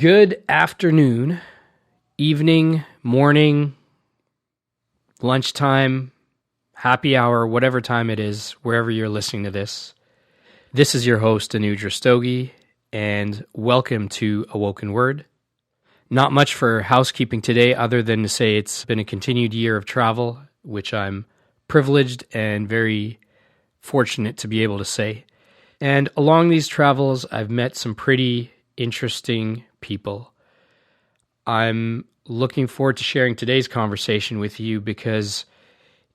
Good afternoon, evening, morning, lunchtime, happy hour, whatever time it is, wherever you're listening to this. This is your host, Anuj Rastogi, and welcome to AwokenWord. Not much for housekeeping today other than to say it's been a continued year of travel, which I'm privileged and very fortunate to be able to say. And along these travels, I've met some pretty interesting people. I'm looking forward to sharing today's conversation with you because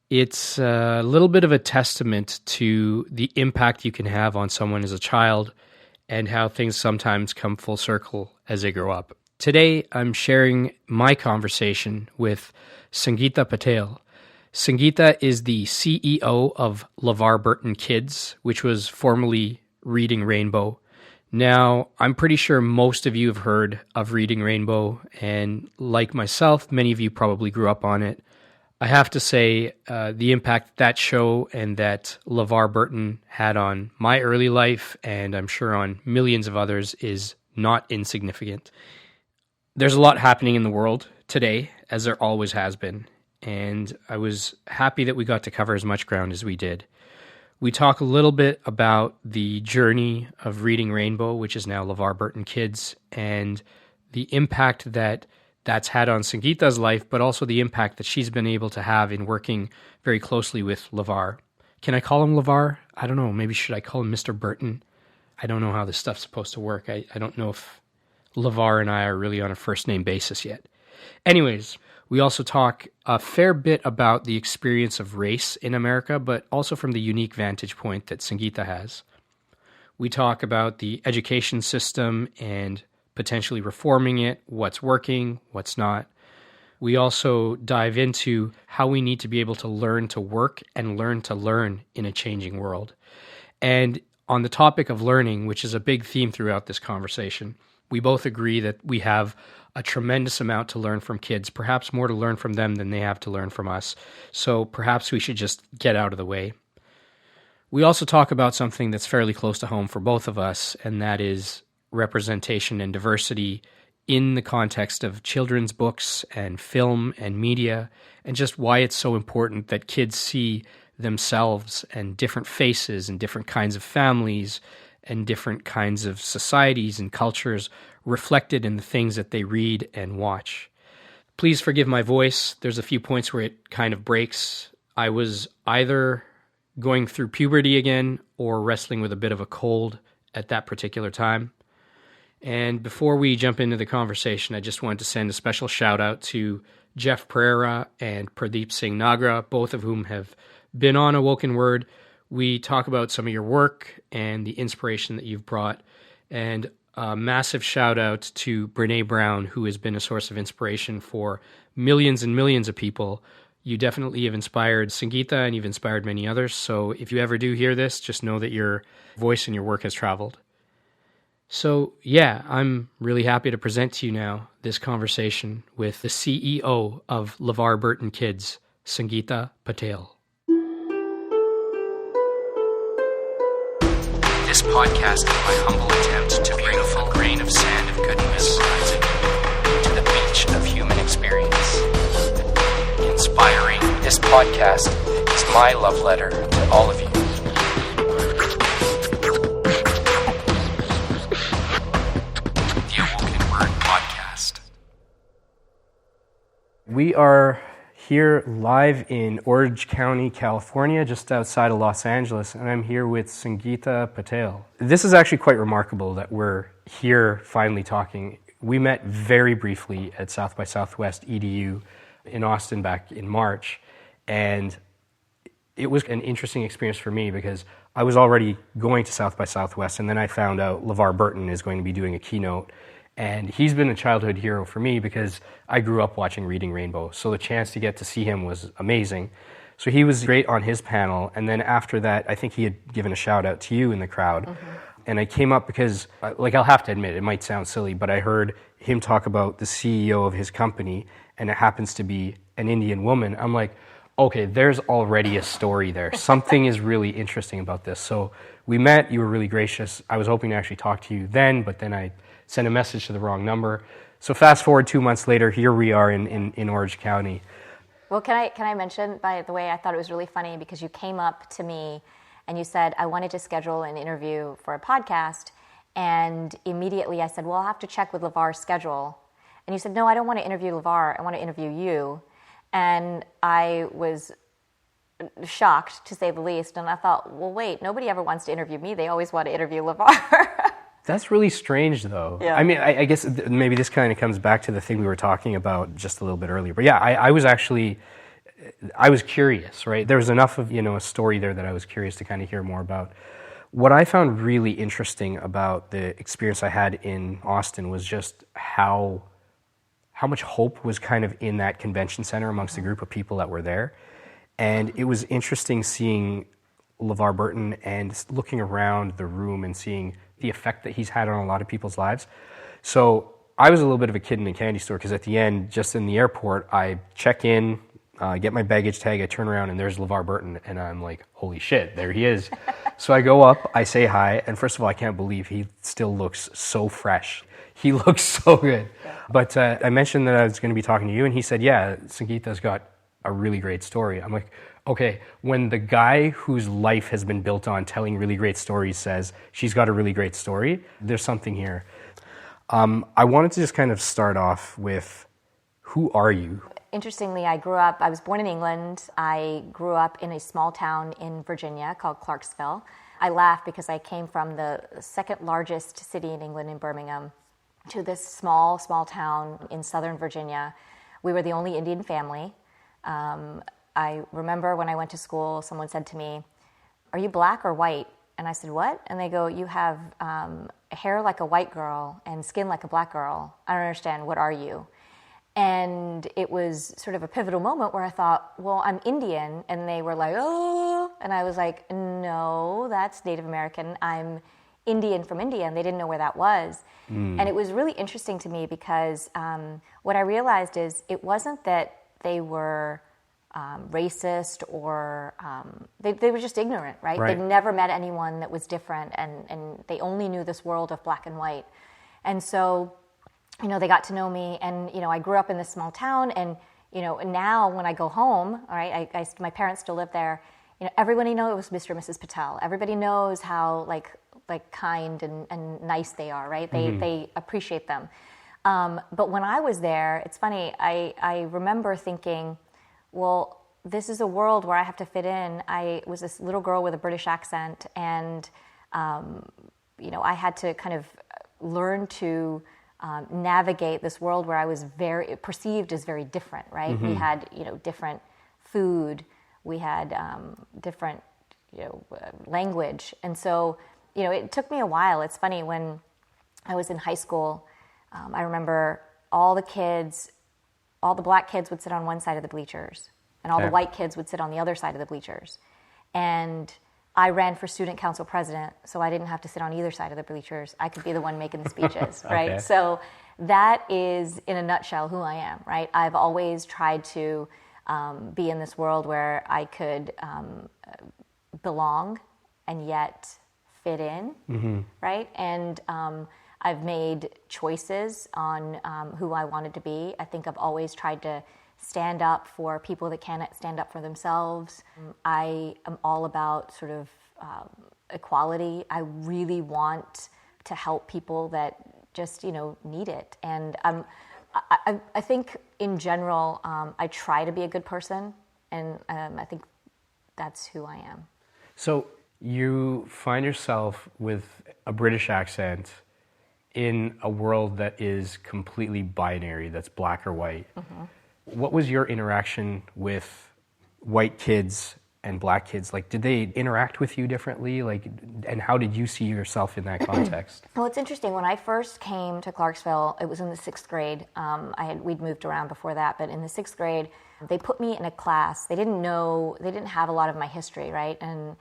it's a little bit of a testament to the impact you can have on someone as a child and how things sometimes come full circle as they grow up. Today, I'm sharing my conversation with Sangita Patel. Sangita is the CEO of LeVar Burton Kids, which was formerly Reading Rainbow. Now, I'm pretty sure most of you have heard of Reading Rainbow, and like myself, many of you probably grew up on it. I have to say, the impact that show and that LeVar Burton had on my early life, and I'm sure on millions of others, is not insignificant. There's a lot happening in the world today, as there always has been, and I was happy that we got to cover as much ground as we did. We talk a little bit about the journey of Reading Rainbow, which is now LeVar Burton Kids, and the impact that that's had on Sangita's life, but also the impact that she's been able to have in working very closely with LeVar. Can I call him LeVar? I don't know. Maybe should I call him Mr. Burton? I don't know how this stuff's supposed to work. I don't know if LeVar and I are really on a first-name basis yet. Anyways, we also talk a fair bit about the experience of race in America, but also from the unique vantage point that Sangita has. We talk about the education system and potentially reforming it, what's working, what's not. We also dive into how we need to be able to learn to work and learn to learn in a changing world. And on the topic of learning, which is a big theme throughout this conversation, we both agree that we have a tremendous amount to learn from kids, perhaps more to learn from them than they have to learn from us. So perhaps we should just get out of the way. We also talk about something that's fairly close to home for both of us, and that is representation and diversity in the context of children's books and film and media, and just why it's so important that kids see themselves and different faces and different kinds of families and different kinds of societies and cultures reflected in the things that they read and watch. Please forgive my voice. There's a few points where it kind of breaks. I was either going through puberty again or wrestling with a bit of a cold at that particular time. And before we jump into the conversation, I just wanted to send a special shout out to Jeff Pereira and Pradeep Singh Nagra, both of whom have been on AwokenWord. We talk about some of your work and the inspiration that you've brought. And a massive shout out to Brene Brown, who has been a source of inspiration for millions and millions of people. You definitely have inspired Sangita and you've inspired many others. So if you ever do hear this, just know that your voice and your work has traveled. So yeah, I'm really happy to present to you now this conversation with the CEO of LeVar Burton Kids, Sangita Patel. This podcast is my humble attempt to bring a grain of sand of goodness to the beach of human experience. Inspiring. This podcast is my love letter to all of you. The AwokenWord podcast. We are here live in Orange County, California, just outside of Los Angeles, and I'm here with Sangita Patel. This is actually quite remarkable that we're here finally talking. We met very briefly at South by Southwest EDU in Austin back in March, and it was an interesting experience for me because I was already going to South by Southwest, and then I found out LeVar Burton is going to be doing a keynote. And he's been a childhood hero for me because I grew up watching Reading Rainbow. So the chance to get to see him was amazing. So he was great on his panel. And then after that, I think he had given a shout out to you in the crowd. Mm-hmm. And I came up because, I'll have to admit, it might sound silly, but I heard him talk about the CEO of his company, and it happens to be an Indian woman. I'm like, okay, there's already a story there. Something is really interesting about this. So we met, you were really gracious. I was hoping to actually talk to you then, but then I sent a message to the wrong number. So fast forward 2 months later, here we are in Orange County. Well, can I mention, by the way, I thought it was really funny because you came up to me and you said, I wanted to schedule an interview for a podcast. And immediately I said, well, I'll have to check with LeVar's schedule. And you said, no, I don't want to interview LeVar. I want to interview you. And I was shocked, to say the least. And I thought, well, wait, nobody ever wants to interview me. They always want to interview LeVar. That's really strange, though. Yeah. I mean, I guess maybe this kind of comes back to the thing we were talking about just a little bit earlier. But yeah, I was curious, right? There was enough of, a story there that I was curious to kind of hear more about. What I found really interesting about the experience I had in Austin was just how much hope was kind of in that convention center amongst the group of people that were there. And it was interesting seeing LeVar Burton and looking around the room and seeing the effect that he's had on a lot of people's lives. So I was a little bit of a kid in a candy store because at the end, just in the airport, I check in, get my baggage tag, I turn around, and there's LeVar Burton, and I'm like, holy shit, there he is. So I go up, I say hi, and first of all, I can't believe he still looks so fresh. He looks so good. But I mentioned that I was going to be talking to you, and he said, yeah, Sangita's got a really great story. I'm like, okay, when the guy whose life has been built on telling really great stories says she's got a really great story, there's something here. I wanted to just kind of start off with, who are you? Interestingly, I was born in England. I grew up in a small town in Virginia called Clarksville. I laugh because I came from the second largest city in England, in Birmingham, to this small town in southern Virginia. We were the only Indian family. I remember when I went to school, someone said to me, are you black or white? And I said, what? And they go, you have hair like a white girl and skin like a black girl. I don't understand. What are you? And it was sort of a pivotal moment where I thought, well, I'm Indian. And they were like, oh. And I was like, no, that's Native American. I'm Indian from India. And they didn't know where that was. And it was really interesting to me because what I realized is it wasn't that they were racist or they were just ignorant, right? They'd never met anyone that was different, and they only knew this world of black and white. And so, they got to know me, and, I grew up in this small town, and, now when I go home, all right, my parents still live there, everybody knows Mr. and Mrs. Patel. Everybody knows how, like kind and nice they are, right? They appreciate them. But when I was there, it's funny, I remember thinking, well, this is a world where I have to fit in. I was this little girl with a British accent, and, I had to kind of learn to navigate this world where I was perceived as very different, right? We had, different food. We had different, language. And so, it took me a while. It's funny, when I was in high school, I remember all the black kids would sit on one side of the bleachers, and all the white kids would sit on the other side of the bleachers. And I ran for student council president, so I didn't have to sit on either side of the bleachers. I could be the one making the speeches, right? Okay. So that is, in a nutshell, who I am, right? I've always tried to be in this world where I could belong and yet fit in, right? And I've made choices on who I wanted to be. I think I've always tried to stand up for people that cannot stand up for themselves. I am all about sort of equality. I really want to help people that just, need it. And I think in general, I try to be a good person, and I think that's who I am. So you find yourself with a British accent in a world that is completely binary, that's black or white. What was your interaction with white kids and black kids? Like, did they interact with you differently? Like, and how did you see yourself in that context? Well, it's interesting. When I first came to Clarksville, it was in the 6th grade. We'd moved around before that, but in the 6th grade, they put me in a class. They didn't have a lot of my history, right? And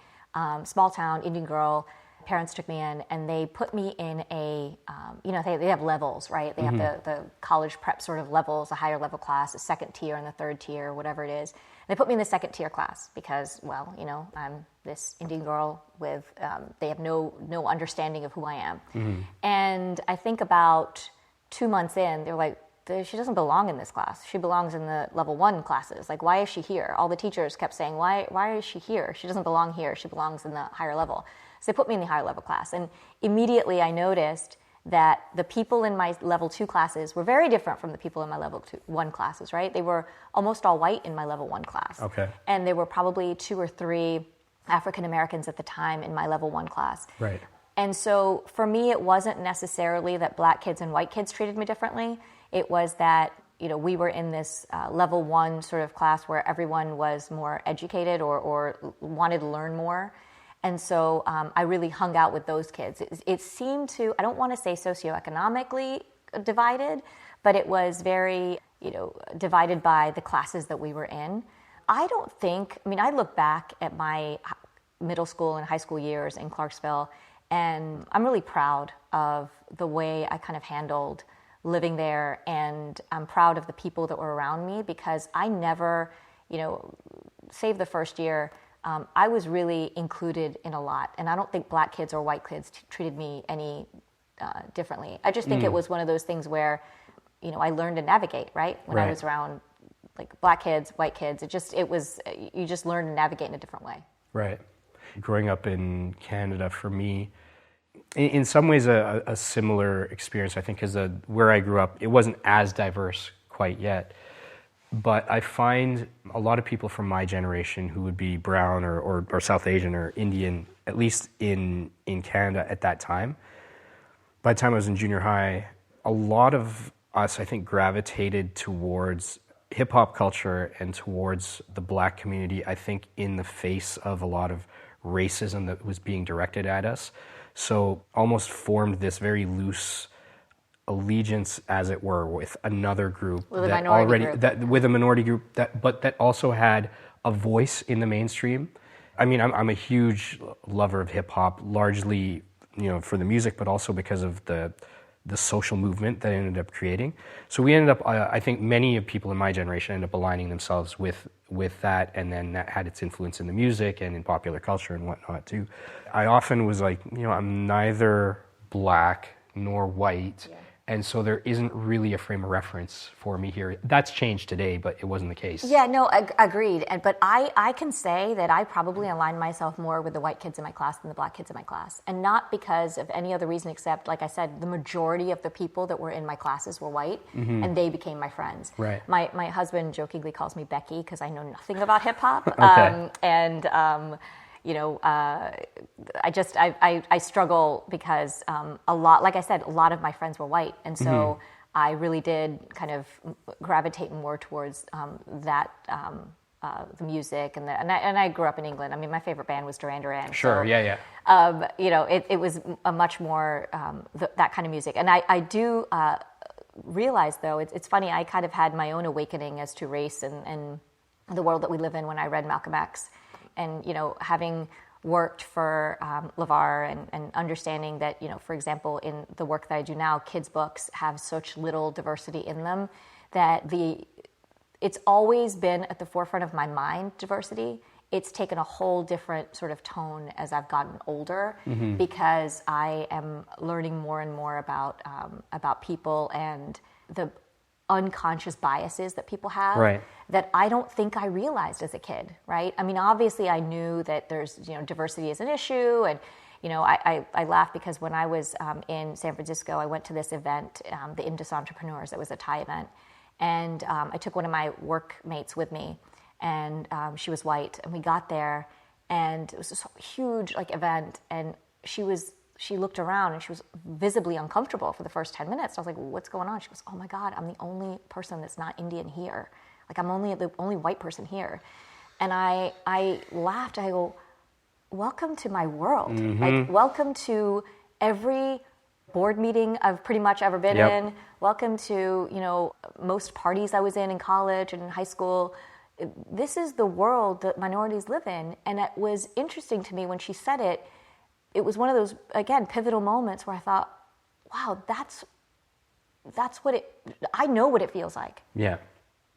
small town, Indian girl. parents took me in and they put me in a, they have levels, right? They have the college prep sort of levels, a higher level class, a second tier and the third tier, whatever it is. They put me in the second tier class because, well, I'm this Indian girl with, they have no understanding of who I am. And I think about 2 months in, they're like, she doesn't belong in this class. She belongs in the level 1 classes. Like, why is she here? All the teachers kept saying, why is she here? She doesn't belong here. She belongs in the higher level. So they put me in the higher level class. And immediately I noticed that the people in my level 2 classes were very different from the people in my level 1 classes, right? They were almost all white in my level 1 class. Okay. And there were probably 2 or 3 African Americans at the time in my level 1 class. Right. And so for me, it wasn't necessarily that black kids and white kids treated me differently. It was that, we were in this level 1 sort of class where everyone was more educated or wanted to learn more. And so I really hung out with those kids. It seemed to, I don't want to say socioeconomically divided, but it was very, divided by the classes that we were in. I look back at my middle school and high school years in Clarksville, and I'm really proud of the way I kind of handled living there, and I'm proud of the people that were around me because I never, save the first year, I was really included in a lot. And I don't think black kids or white kids treated me any differently. I just think it was one of those things where, I learned to navigate, right? When I was around like black kids, white kids, you just learn to navigate in a different way. Right. Growing up in Canada, for me, in some ways a similar experience, I think, because where I grew up, it wasn't as diverse quite yet. But I find a lot of people from my generation who would be brown or South Asian or Indian, at least in Canada at that time, by the time I was in junior high, a lot of us, I think, gravitated towards hip-hop culture and towards the black community, I think, in the face of a lot of racism that was being directed at us. So almost formed this very loose allegiance, as it were, with another group with a minority group that also had a voice in the mainstream. I mean, I'm a huge lover of hip hop, largely, for the music, but also because of the social movement that it ended up creating. So we ended up, I think many of people in my generation ended up aligning themselves with that, and then that had its influence in the music and in popular culture and whatnot too. I often was like, I'm neither black nor white. Yeah. And so there isn't really a frame of reference for me here. That's changed today, but it wasn't the case. Yeah, no, agreed. But I can say that I probably aligned myself more with the white kids in my class than the black kids in my class. And not because of any other reason except, like I said, the majority of the people that were in my classes were white, and they became my friends. Right. My husband jokingly calls me Becky because I know nothing about hip-hop. Okay. I struggle because a lot of my friends were white, and so I really did kind of gravitate more towards the music and I grew up in England. I mean, my favorite band was Duran Duran. Sure, so, yeah. It was a much more that kind of music, and I do realize though it's funny. I kind of had my own awakening as to race and the world that we live in when I read Malcolm X. And, having worked for LeVar and understanding that, for example, in the work that I do now, kids' books have such little diversity in them that it's always been at the forefront of my mind, diversity. It's taken a whole different sort of tone as I've gotten older because I am learning more and more about people and the unconscious biases that people have. Right. That I don't think I realized as a kid, right? I mean, obviously I knew that there's, diversity is an issue, and, I laugh because when I was in San Francisco, I went to this event, the Indus Entrepreneurs. It was a Thai event, and I took one of my workmates with me, and she was white, and we got there, and it was this huge event, and she looked around and she was visibly uncomfortable for the first 10 minutes. I was like, what's going on? She goes, oh my God, I'm the only person that's not Indian here. I'm the only white person here. And I laughed. I go, welcome to my world. Welcome to every board meeting I've pretty much ever been in. Welcome to, most parties I was in college and in high school. This is the world that minorities live in. And it was interesting to me when she said it. it was one of those, again, pivotal moments where I thought, wow, that's what I know what it feels like. Yeah.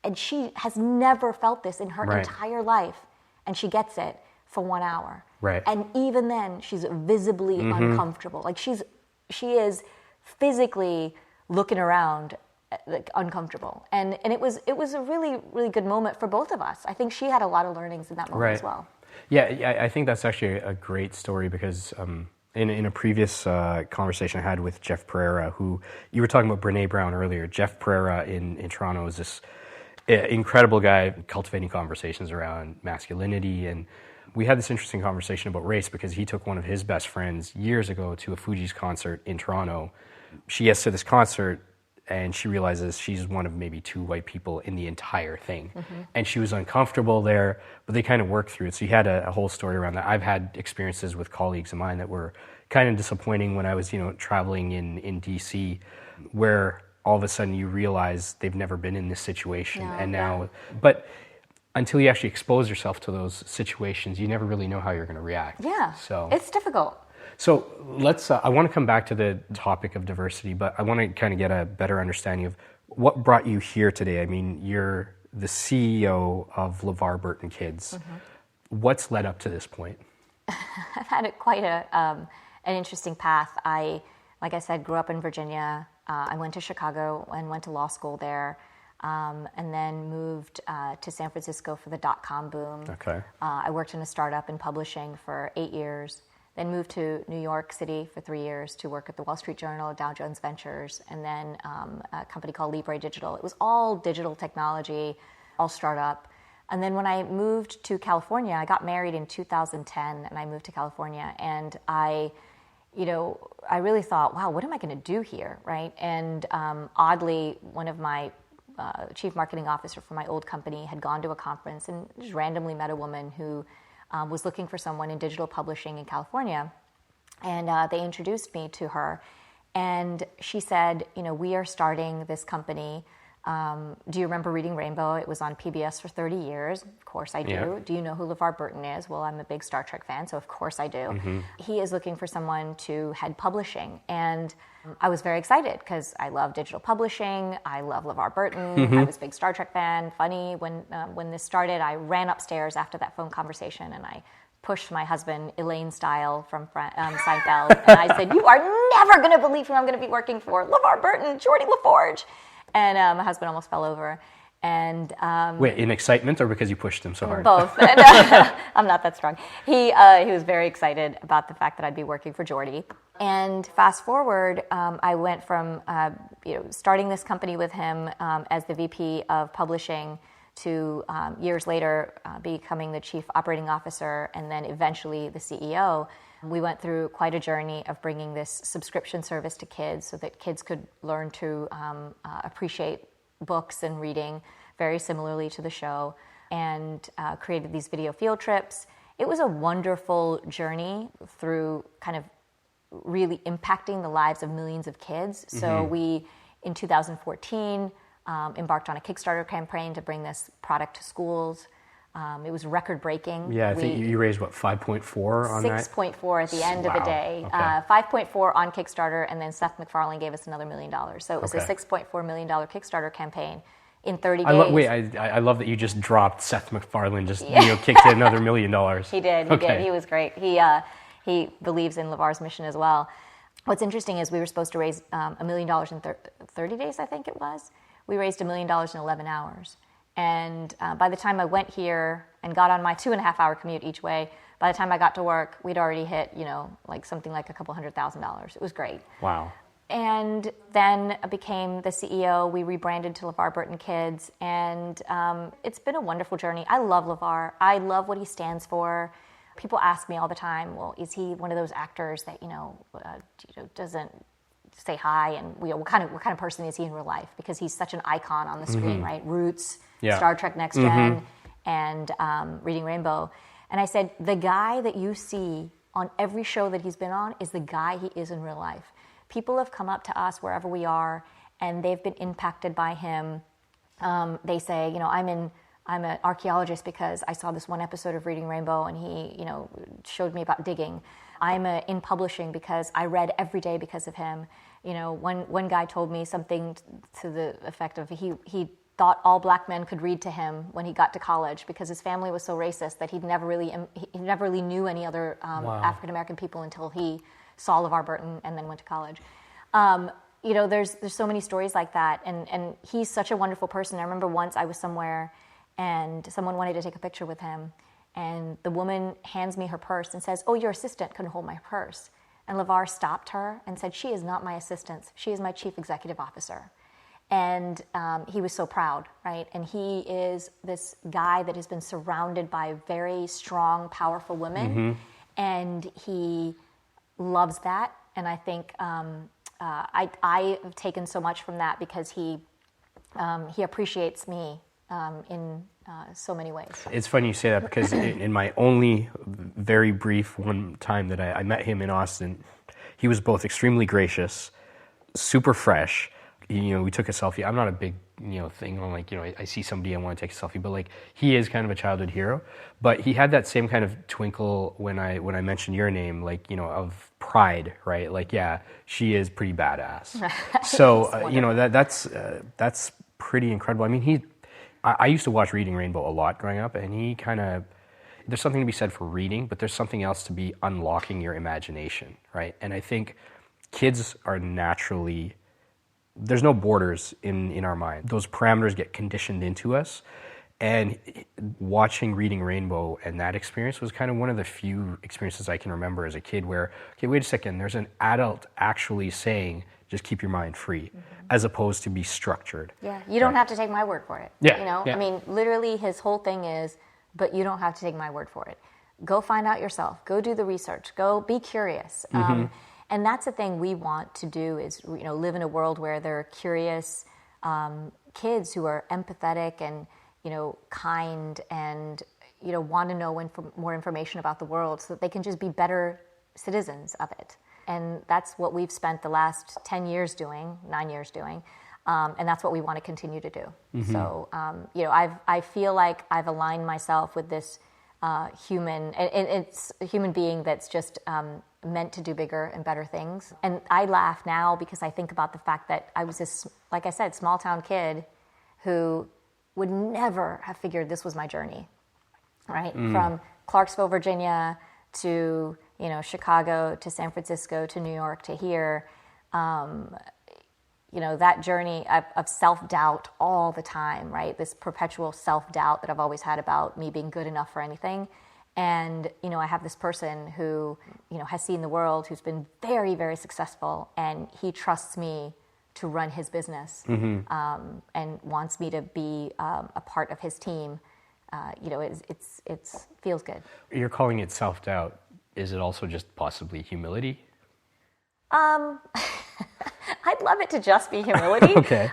And she has never felt this in her Right. entire life. And she gets it for 1 hour. Right. And even then, she's visibly uncomfortable. Like she is physically looking around, like uncomfortable. And it was a really, really good moment for both of us. I think she had a lot of learnings in that moment as well. Yeah, I think that's actually a great story because in a previous conversation I had with Jeff Pereira, who you were talking about Brene Brown earlier. Jeff Pereira in Toronto is this incredible guy cultivating conversations around masculinity, and we had this interesting conversation about race because he took one of his best friends years ago to a Fugees concert in Toronto. She gets to this concert and she realizes she's one of maybe 2 white people in the entire thing. And she was uncomfortable there, but they kind of worked through it. So he had a whole story around that. I've had experiences with colleagues of mine that were kind of disappointing when I was, traveling in DC, where all of a sudden you realize they've never been in this situation. But until you actually expose yourself to those situations, you never really know how you're going to react. Yeah, so it's difficult. So let's, I want to come back to the topic of diversity, but I want to kind of get a better understanding of what brought you here today. I mean, you're the CEO of LeVar Burton Kids. What's led up to this point? I've had quite an interesting path. Like I said, grew up in Virginia. I went to Chicago and went to law school there, and then moved to San Francisco for the dot-com boom. Okay. I worked in a startup in publishing for 8 years, then moved to New York City for 3 years to work at the Wall Street Journal, Dow Jones Ventures, and then a company called Libre Digital. It was all digital technology, all startup. And then when I moved to California, I got married in 2010, and I moved to California, and I really thought, wow, what am I going to do here, right? And oddly, one of my chief marketing officer for my old company had gone to a conference and just randomly met a woman who was looking for someone in digital publishing in California. And they introduced me to her. And she said, we are starting this company. Do you remember Reading Rainbow? It was on PBS for 30 years. Of course I do. Yeah. Do you know who LeVar Burton is? Well, I'm a big Star Trek fan, so of course I do. He is looking for someone to head publishing. And I was very excited because I love digital publishing. I love LeVar Burton. I was a big Star Trek fan. Funny, when this started, I ran upstairs after that phone conversation and I pushed my husband, Elaine Style from Seinfeld, and I said, "You are never going to believe who I'm going to be working for. LeVar Burton, Geordie LaForge." And my husband almost fell over. And Wait, in excitement or because you pushed him so hard? Both. I'm not that strong. He was very excited about the fact that I'd be working for Geordie. And fast forward, I went from starting this company with him as the VP of publishing to years later becoming the chief operating officer and then eventually the CEO. We went through quite a journey of bringing this subscription service to kids so that kids could learn to appreciate books and reading very similarly to the show, and created these video field trips. It was a wonderful journey through kind of really impacting the lives of millions of kids. So we, in 2014, embarked on a Kickstarter campaign to bring this product to schools. It was record-breaking. Yeah, I think you raised, 5.4 on that? 6.4 at the end of the day. Okay. 5.4 on Kickstarter, and then Seth MacFarlane gave us another $1 million. So it was a $6.4 million Kickstarter campaign in 30 days. I love that you just dropped Seth MacFarlane, kicked in another $1 million. He did. He was great. He believes in LeVar's mission as well. What's interesting is we were supposed to raise $1 million in 30 days, I think it was. We raised $1 million in 11 hours. And by the time I went here and got on my 2.5-hour commute each way, by the time I got to work, we'd already hit, something like a couple $100,000. It was great. Wow. And then I became the CEO. We rebranded to LeVar Burton Kids. And it's been a wonderful journey. I love LeVar. I love what he stands for. People ask me all the time, well, is he one of those actors that, doesn't say hi? And what kind of person is he in real life? Because he's such an icon on the screen, right? Roots. Yeah. Star Trek Next Gen, and Reading Rainbow. And I said, the guy that you see on every show that he's been on is the guy he is in real life. People have come up to us wherever we are, and they've been impacted by him. They say, I'm an archaeologist because I saw this one episode of Reading Rainbow, and he, showed me about digging. I'm in publishing because I read every day because of him. You know, one guy told me something to the effect of he thought all black men could read to him when he got to college because his family was so racist that he never really knew any other African American people until he saw LeVar Burton and then went to college. You know, there's so many stories like that, and he's such a wonderful person. I remember once I was somewhere and someone wanted to take a picture with him, and the woman hands me her purse and says, "Oh, your assistant can hold my purse." And LeVar stopped her and said, "She is not my assistant. She is my chief executive officer." And he was so proud, right? And he is this guy that has been surrounded by very strong, powerful women, and he loves that. And I think I have taken so much from that because he appreciates me in so many ways. It's funny you say that because in my only very brief one time that I met him in Austin, he was both extremely gracious, super fresh. You know, we took a selfie. I'm not a big, thing on like, I see somebody, I want to take a selfie, but like he is kind of a childhood hero. But he had that same kind of twinkle when I mentioned your name, like, of pride, right? Like, yeah, she is pretty badass. So, that's pretty incredible. I mean, I used to watch Reading Rainbow a lot growing up, and he kind of, there's something to be said for reading, but there's something else to be unlocking your imagination, right? And I think kids are naturally, there's no borders in our mind. Those parameters get conditioned into us. And watching Reading Rainbow and that experience was kind of one of the few experiences I can remember as a kid where, okay, wait a second, there's an adult actually saying, just keep your mind free, as opposed to be structured. Yeah, you don't have to take my word for it. Yeah, I mean, literally his whole thing is, but you don't have to take my word for it. Go find out yourself. Go do the research. Go be curious. And that's the thing we want to do is, live in a world where there are curious kids who are empathetic and, kind and, want to know more information about the world so that they can just be better citizens of it. And that's what we've spent the last 9 years doing. And that's what we want to continue to do. So, I feel like I've aligned myself with this human, and it's a human being that's just meant to do bigger and better things. And I laugh now because I think about the fact that I was this, like I said, small town kid who would never have figured this was my journey, right? From Clarksville, Virginia to, Chicago to San Francisco to New York to here. That journey of self-doubt all the time, right? This perpetual self-doubt that I've always had about me being good enough for anything. And, I have this person who, has seen the world, who's been very, very successful, and he trusts me to run his business and wants me to be a part of his team. It feels good. You're calling it self-doubt. Is it also just possibly humility? I'd love it to just be humility. Okay.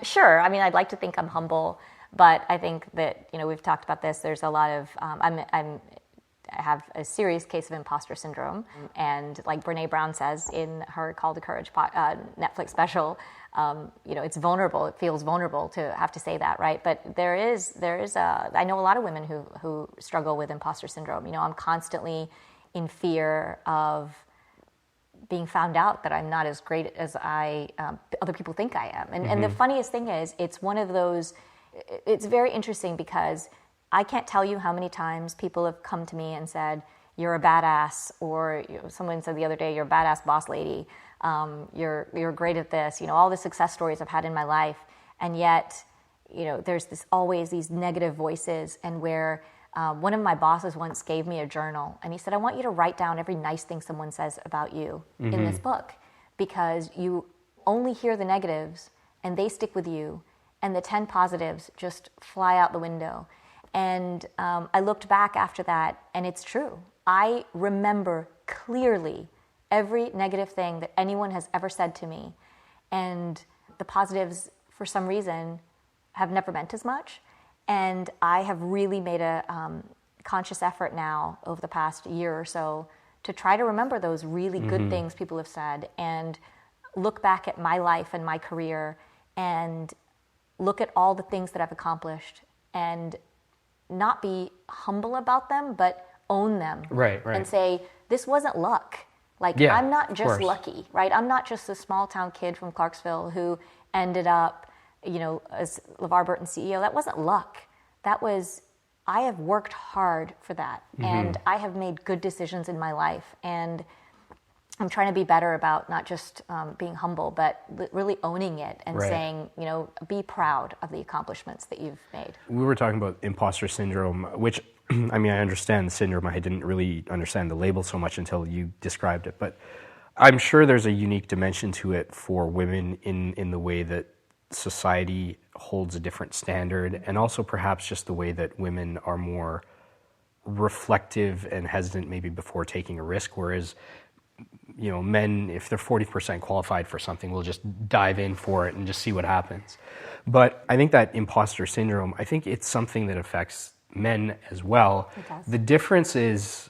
Sure. I mean, I'd like to think I'm humble, but I think that, we've talked about this. There's a lot of, I have a serious case of imposter syndrome. And like Brene Brown says in her Call to Courage Netflix special, it's vulnerable. It feels vulnerable to have to say that, right? But I know a lot of women who struggle with imposter syndrome. I'm constantly in fear of being found out that I'm not as great as other people think I am. And the funniest thing is, it's one of those, it's very interesting because I can't tell you how many times people have come to me and said, "You're a badass," or someone said the other day, "You're a badass boss lady. You're great at this." All the success stories I've had in my life, and yet, there's always these negative voices. And where one of my bosses once gave me a journal, and he said, "I want you to write down every nice thing someone says about you in this book, because you only hear the negatives, and they stick with you, and the 10 positives just fly out the window." And I looked back after that, and it's true. I remember clearly every negative thing that anyone has ever said to me. And the positives, for some reason, have never meant as much. And I have really made a conscious effort now over the past year or so to try to remember those really good things people have said, and look back at my life and my career and look at all the things that I've accomplished, and not be humble about them, but own them. Right. And say, this wasn't luck. Like, Yeah, I'm not of just course. lucky, right? I'm not just a small town kid from Clarksville who ended up, as LeVar Burton CEO. That wasn't luck. That was, I have worked hard for that. And I have made good decisions in my life. And I'm trying to be better about not just being humble, but really owning it and saying, be proud of the accomplishments that you've made. We were talking about imposter syndrome, which, I mean, I understand the syndrome. I didn't really understand the label so much until you described it. But I'm sure there's a unique dimension to it for women in the way that society holds a different standard, and also perhaps just the way that women are more reflective and hesitant maybe before taking a risk, whereas men, if they're 40% qualified for something, will just dive in for it and just see what happens. But I think that imposter syndrome, I think it's something that affects men as well. It does. The difference is,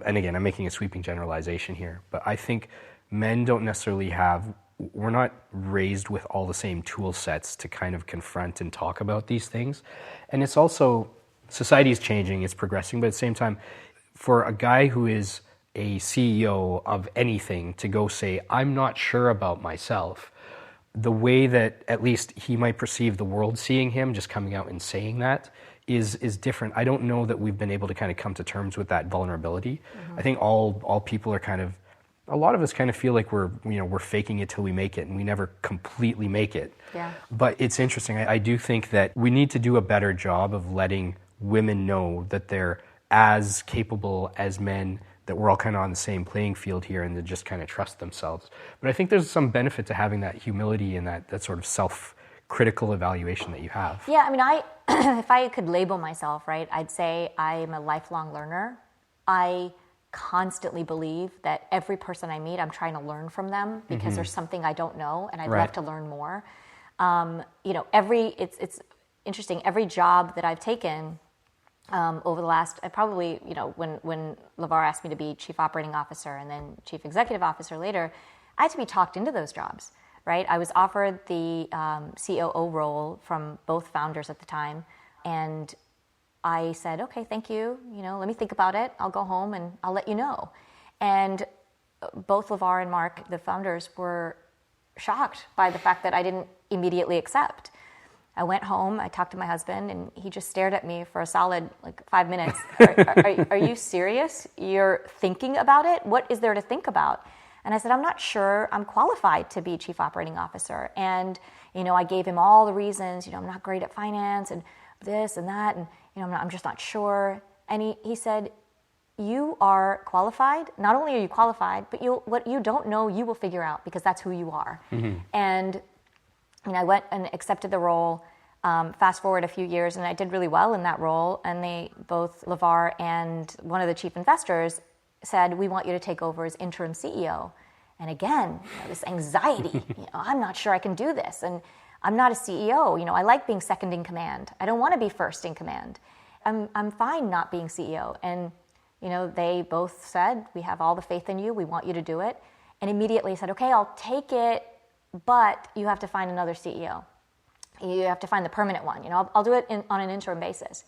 and again, I'm making a sweeping generalization here, but I think men don't necessarily we're not raised with all the same tool sets to kind of confront and talk about these things. And it's also, society is changing, it's progressing, but at the same time, for a guy who is a CEO of anything to go say, I'm not sure about myself, the way that at least he might perceive the world seeing him, just coming out and saying that, is different. I don't know that we've been able to kind of come to terms with that vulnerability. I think all people are kind of, a lot of us kind of feel like we're faking it till we make it, and we never completely make it. Yeah. But it's interesting. I do think that we need to do a better job of letting women know that they're as capable as men, that we're all kind of on the same playing field here, and to just kind of trust themselves. But I think there's some benefit to having that humility and that sort of self-critical evaluation that you have. Yeah, I mean, if I could label myself, right, I'd say I am a lifelong learner. I constantly believe that every person I meet, I'm trying to learn from them because there's something I don't know, and I'd love to learn more. It's interesting. Every job that I've taken over the last, when LeVar asked me to be chief operating officer and then chief executive officer later, I had to be talked into those jobs, right? I was offered the COO role from both founders at the time, and I said, okay, thank you. Let me think about it. I'll go home and I'll let you know. And both LeVar and Mark, the founders, were shocked by the fact that I didn't immediately accept. I went home, I talked to my husband, and he just stared at me for a solid 5 minutes. Are you serious? You're thinking about it? What is there to think about? And I said, I'm not sure I'm qualified to be chief operating officer. And, I gave him all the reasons, I'm not great at finance and this and that, and I'm just not sure. And he said, you are qualified. Not only are you qualified, but what you don't know, you will figure out, because that's who you are. And I went and accepted the role. Fast forward a few years, and I did really well in that role. And they both, LeVar and one of the chief investors, said, we want you to take over as interim CEO. And again, this anxiety, I'm not sure I can do this. And I'm not a CEO. I like being second in command. I don't want to be first in command. I'm fine not being CEO. And, they both said, we have all the faith in you. We want you to do it. And immediately said, okay, I'll take it, but you have to find another CEO. You have to find the permanent one. I'll do it on an interim basis.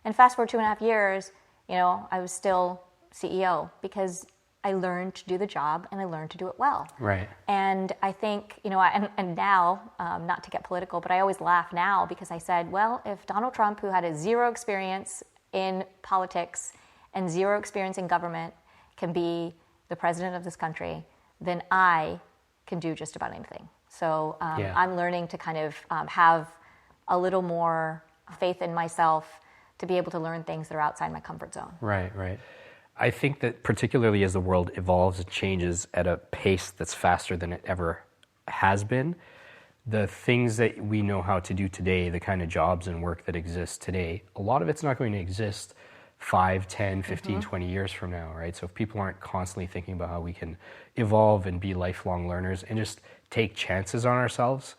And fast forward 2.5 years, I was still CEO because I learned to do the job and I learned to do it well. Right. And I think, and now, not to get political, but I always laugh now because I said, well, if Donald Trump, who had a zero experience in politics and zero experience in government, can be the president of this country, then I can do just about anything. So I'm learning to kind of have a little more faith in myself to be able to learn things that are outside my comfort zone. Right. I think that particularly as the world evolves and changes at a pace that's faster than it ever has been, the things that we know how to do today, the kind of jobs and work that exists today, a lot of it's not going to exist 5, 10, 15, 20 years from now, right? So if people aren't constantly thinking about how we can evolve and be lifelong learners and just take chances on ourselves,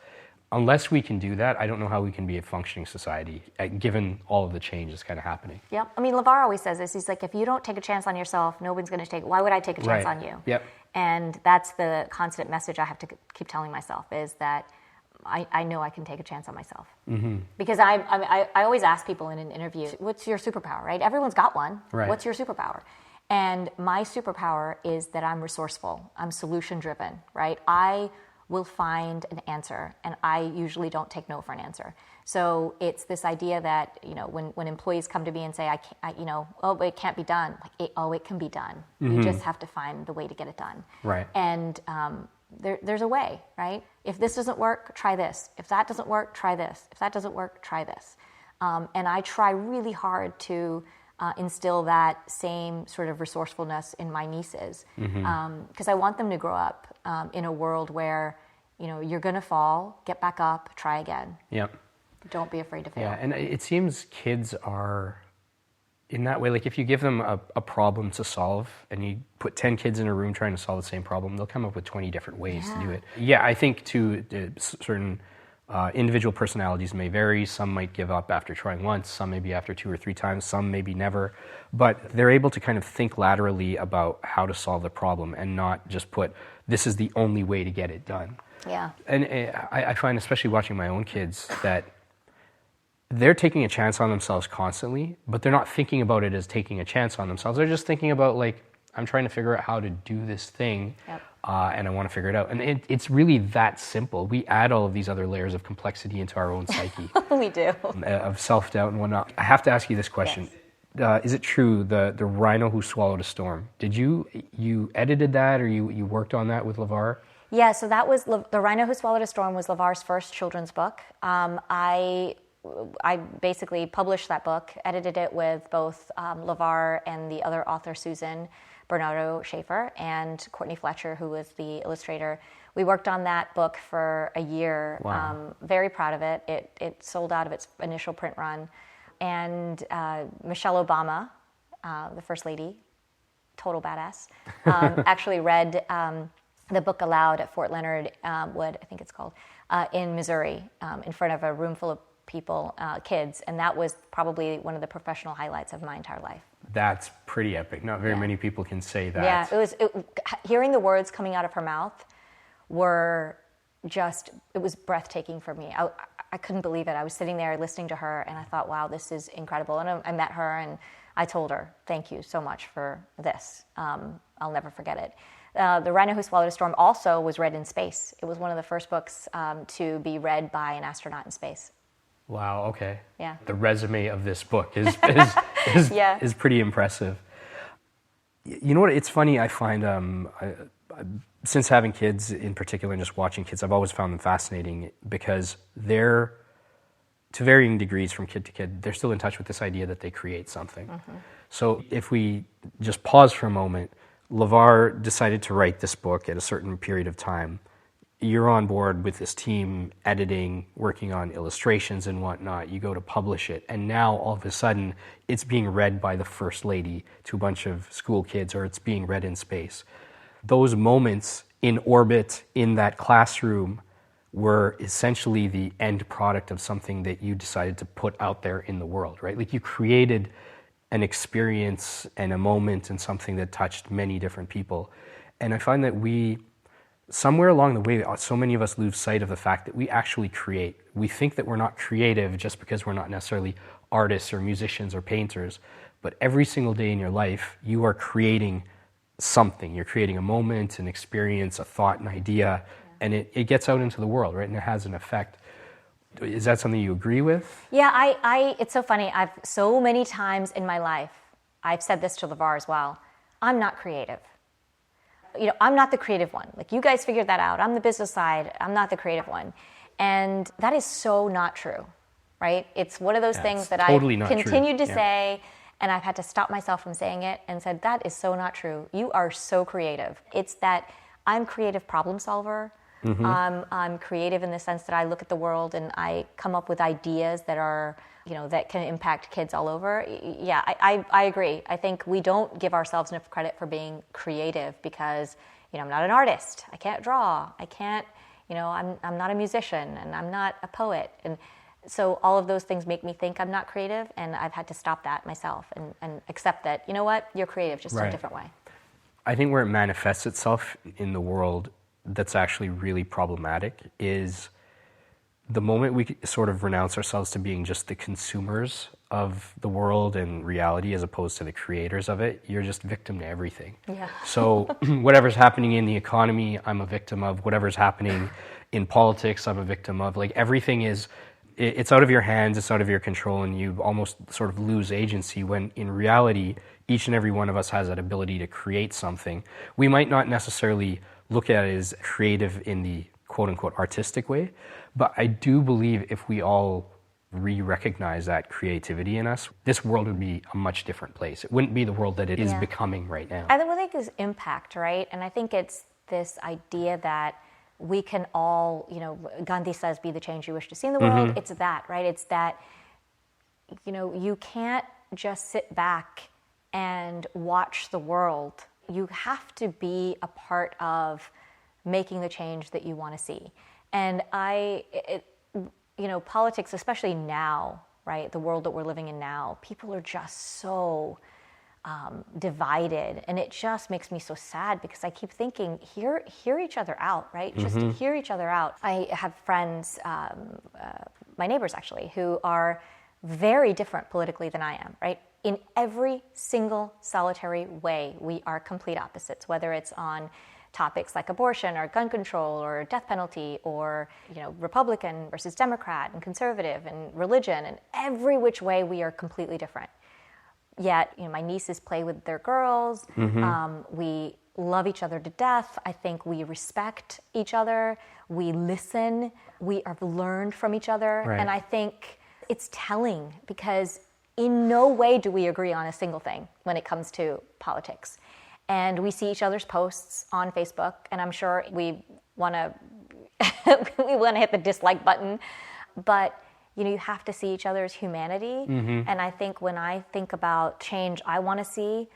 unless we can do that, I don't know how we can be a functioning society, given all of the changes kind of happening. Yep. I mean, LeVar always says this. He's like, if you don't take a chance on yourself, nobody's going to take it. Why would I take a chance on you? Yep. And that's the constant message I have to keep telling myself, is that I know I can take a chance on myself. Because I always ask people in an interview, what's your superpower, right? Everyone's got one. Right. What's your superpower? And my superpower is that I'm resourceful. I'm solution driven, right? I will find an answer, and I usually don't take no for an answer. So it's this idea that, when employees come to me and say, oh, it can't be done. Like, it can be done. You just have to find the way to get it done. Right. And there's a way, right? If this doesn't work, try this. If that doesn't work, try this. If that doesn't work, try this. And I try really hard to instill that same sort of resourcefulness in my nieces, because I want them to grow up in a world where, you're going to fall, get back up, try again. Yep. Don't be afraid to fail. Yeah, and it seems kids are in that way. Like, if you give them a problem to solve and you put 10 kids in a room trying to solve the same problem, they'll come up with 20 different ways to do it. Yeah, I think too, certain individual personalities may vary. Some might give up after trying once, some maybe after 2 or 3 times, some maybe never. But they're able to kind of think laterally about how to solve the problem and not just put, this is the only way to get it done. Yeah. And I find, especially watching my own kids, that they're taking a chance on themselves constantly, but they're not thinking about it as taking a chance on themselves. They're just thinking about, like, I'm trying to figure out how to do this thing, and I want to figure it out. And it's really that simple. We add all of these other layers of complexity into our own psyche. We do. Of self-doubt and whatnot. I have to ask you this question. Yes. Is it true, the rhino who swallowed a storm, did you edited that, or you worked on that with LeVar? Yeah, so that was, The Rhino Who Swallowed a Storm was LeVar's first children's book. I basically published that book, edited it with both LeVar and the other author, Susan Bernardo Schaefer, and Courtney Fletcher, who was the illustrator. We worked on that book for a year. Wow. Very proud of it. It sold out of its initial print run. And Michelle Obama, the First Lady, total badass, actually read the book aloud at Fort Leonard Wood, I think it's called, in Missouri, in front of a room full of people, kids, and that was probably one of the professional highlights of my entire life. That's pretty epic. Not very many people can say that. Yeah, hearing the words coming out of her mouth were just, it was breathtaking for me. I couldn't believe it. I was sitting there listening to her, and I thought, wow, this is incredible. And I met her, and I told her, thank you so much for this. I'll never forget it. The Rhino Who Swallowed a Storm also was read in space. It was one of the first books to be read by an astronaut in space. Wow, okay. Yeah. The resume of this book is pretty impressive. You know what, it's funny, I find, since having kids in particular and just watching kids, I've always found them fascinating because they're, to varying degrees from kid to kid, they're still in touch with this idea that they create something. So if we just pause for a moment, LeVar decided to write this book at a certain period of time. You're on board with this team, editing, working on illustrations and whatnot. You go to publish it, and now all of a sudden it's being read by the First Lady to a bunch of school kids, or it's being read in space. Those moments in orbit in that classroom were essentially the end product of something that you decided to put out there in the world, right? Like, you created an experience and a moment and something that touched many different people. And I find that somewhere along the way, so many of us lose sight of the fact that we actually create. We think that we're not creative just because we're not necessarily artists or musicians or painters, but every single day in your life, you are creating something. You're creating a moment, an experience, a thought, an idea, and it gets out into the world, right? And it has an effect. Is that something you agree with? Yeah, it's so funny. I've so many times in my life, I've said this to LeVar as well, I'm not creative. I'm not the creative one. Like, you guys figured that out. I'm the business side. I'm not the creative one. And that is so not true, right? It's one of those things that totally I've continued to say, and I've had to stop myself from saying it and said, that is so not true. You are so creative. It's that I'm creative problem solver. I'm creative in the sense that I look at the world and I come up with ideas that are, that can impact kids all over. Yeah, I agree. I think we don't give ourselves enough credit for being creative because, I'm not an artist. I can't draw. I can't, I'm not a musician and I'm not a poet. And so all of those things make me think I'm not creative, and I've had to stop that myself and accept that, you know what, you're creative, just in a different way. I think where it manifests itself in the world that's actually really problematic is the moment we sort of renounce ourselves to being just the consumers of the world and reality as opposed to the creators of it, you're just victim to everything. Yeah. So whatever's happening in the economy, I'm a victim of. Whatever's happening in politics, I'm a victim of. Like everything is, it's out of your hands, it's out of your control, and you almost sort of lose agency when in reality, each and every one of us has that ability to create something. We might not necessarily look at it as creative in the quote-unquote artistic way, but I do believe if we all re-recognize that creativity in us, this world would be a much different place. It wouldn't be the world that it is becoming right now. I think it's impact, right? And I think it's this idea that we can all, Gandhi says, be the change you wish to see in the world. It's that, right? It's that, you can't just sit back and watch the world. You have to be a part of making the change that you want to see. And politics, especially now, right, the world that we're living in now, people are just so divided, and it just makes me so sad because I keep thinking, hear each other out, right? Just hear each other out. I have friends, my neighbors actually, who are very different politically than I am, right? In every single solitary way, we are complete opposites, whether it's on topics like abortion or gun control or death penalty or, Republican versus Democrat and conservative and religion, and every which way we are completely different. Yet, my nieces play with their girls. We love each other to death. I think we respect each other. We listen. We have learned from each other. Right. And I think it's telling because in no way do we agree on a single thing when it comes to politics. And we see each other's posts on Facebook, and I'm sure we want to hit the dislike button, but you have to see each other's humanity. And I think when I think about change I want to see,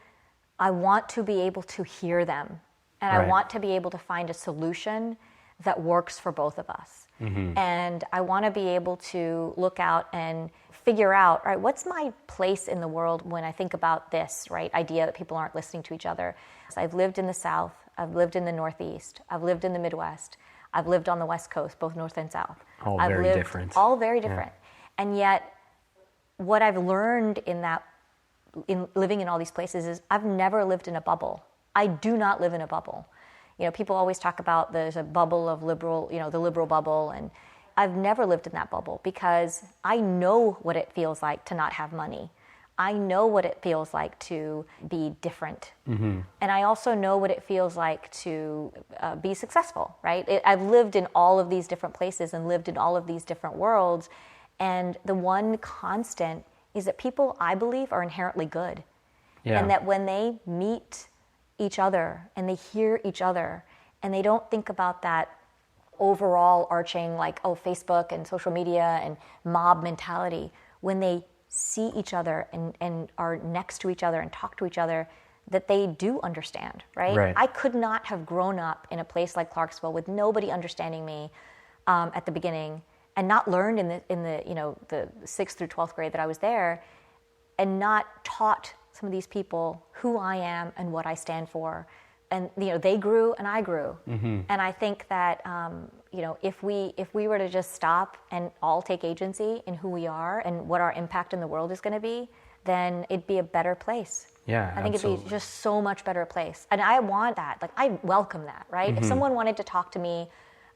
I want to be able to hear them, and I want to be able to find a solution that works for both of us. And I want to be able to look out and figure out, all right, what's my place in the world when I think about this, right, idea that people aren't listening to each other. So I've lived in the South, I've lived in the Northeast, I've lived in the Midwest, I've lived on the West Coast, both North and South. All very different. All very different. Yeah. And yet, what I've learned in living in all these places is I've never lived in a bubble. I do not live in a bubble. People always talk about there's a bubble of liberal, the liberal bubble, and I've never lived in that bubble because I know what it feels like to not have money. I know what it feels like to be different. And I also know what it feels like to be successful, right? I've lived in all of these different places and lived in all of these different worlds. And the one constant is that people, I believe, are inherently good. And that when they meet each other and they hear each other and they don't think about that overall arching Facebook and social media and mob mentality, when they see each other and are next to each other and talk to each other, that they do understand, right? I could not have grown up in a place like Clarksville with nobody understanding me at the beginning and not learned in the 6th through 12th grade that I was there and not taught some of these people who I am and what I stand for. And they grew and I grew. And I think that if we were to just stop and all take agency in who we are and what our impact in the world is going to be, then it'd be a better place. Yeah, I think it'd be just so much better place. And I want that. I welcome that, right? If someone wanted to talk to me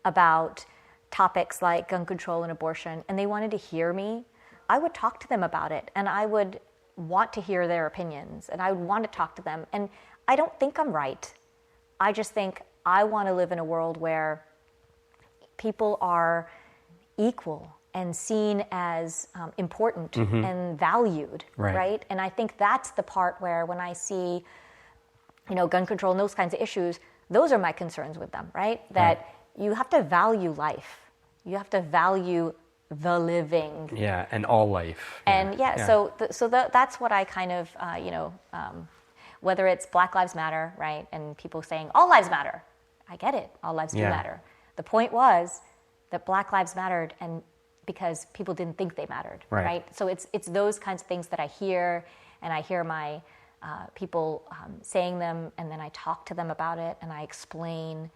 about topics like gun control and abortion and they wanted to hear me, I would talk to them about it, and I would want to hear their opinions, and I would want to talk to them. And I don't think I'm right. I just think I want to live in a world where people are equal and seen as important and valued, right? And I think that's the part where when I see, gun control and those kinds of issues, those are my concerns with them, right? That you have to value life. You have to value the living. Yeah, and all life. And so that's what I kind of, whether it's Black Lives Matter, right, and people saying all lives matter. I get it, all lives do matter. The point was that Black lives mattered, and because people didn't think they mattered, right? So it's those kinds of things that I hear, and I hear my people saying them, and then I talk to them about it, and I explain,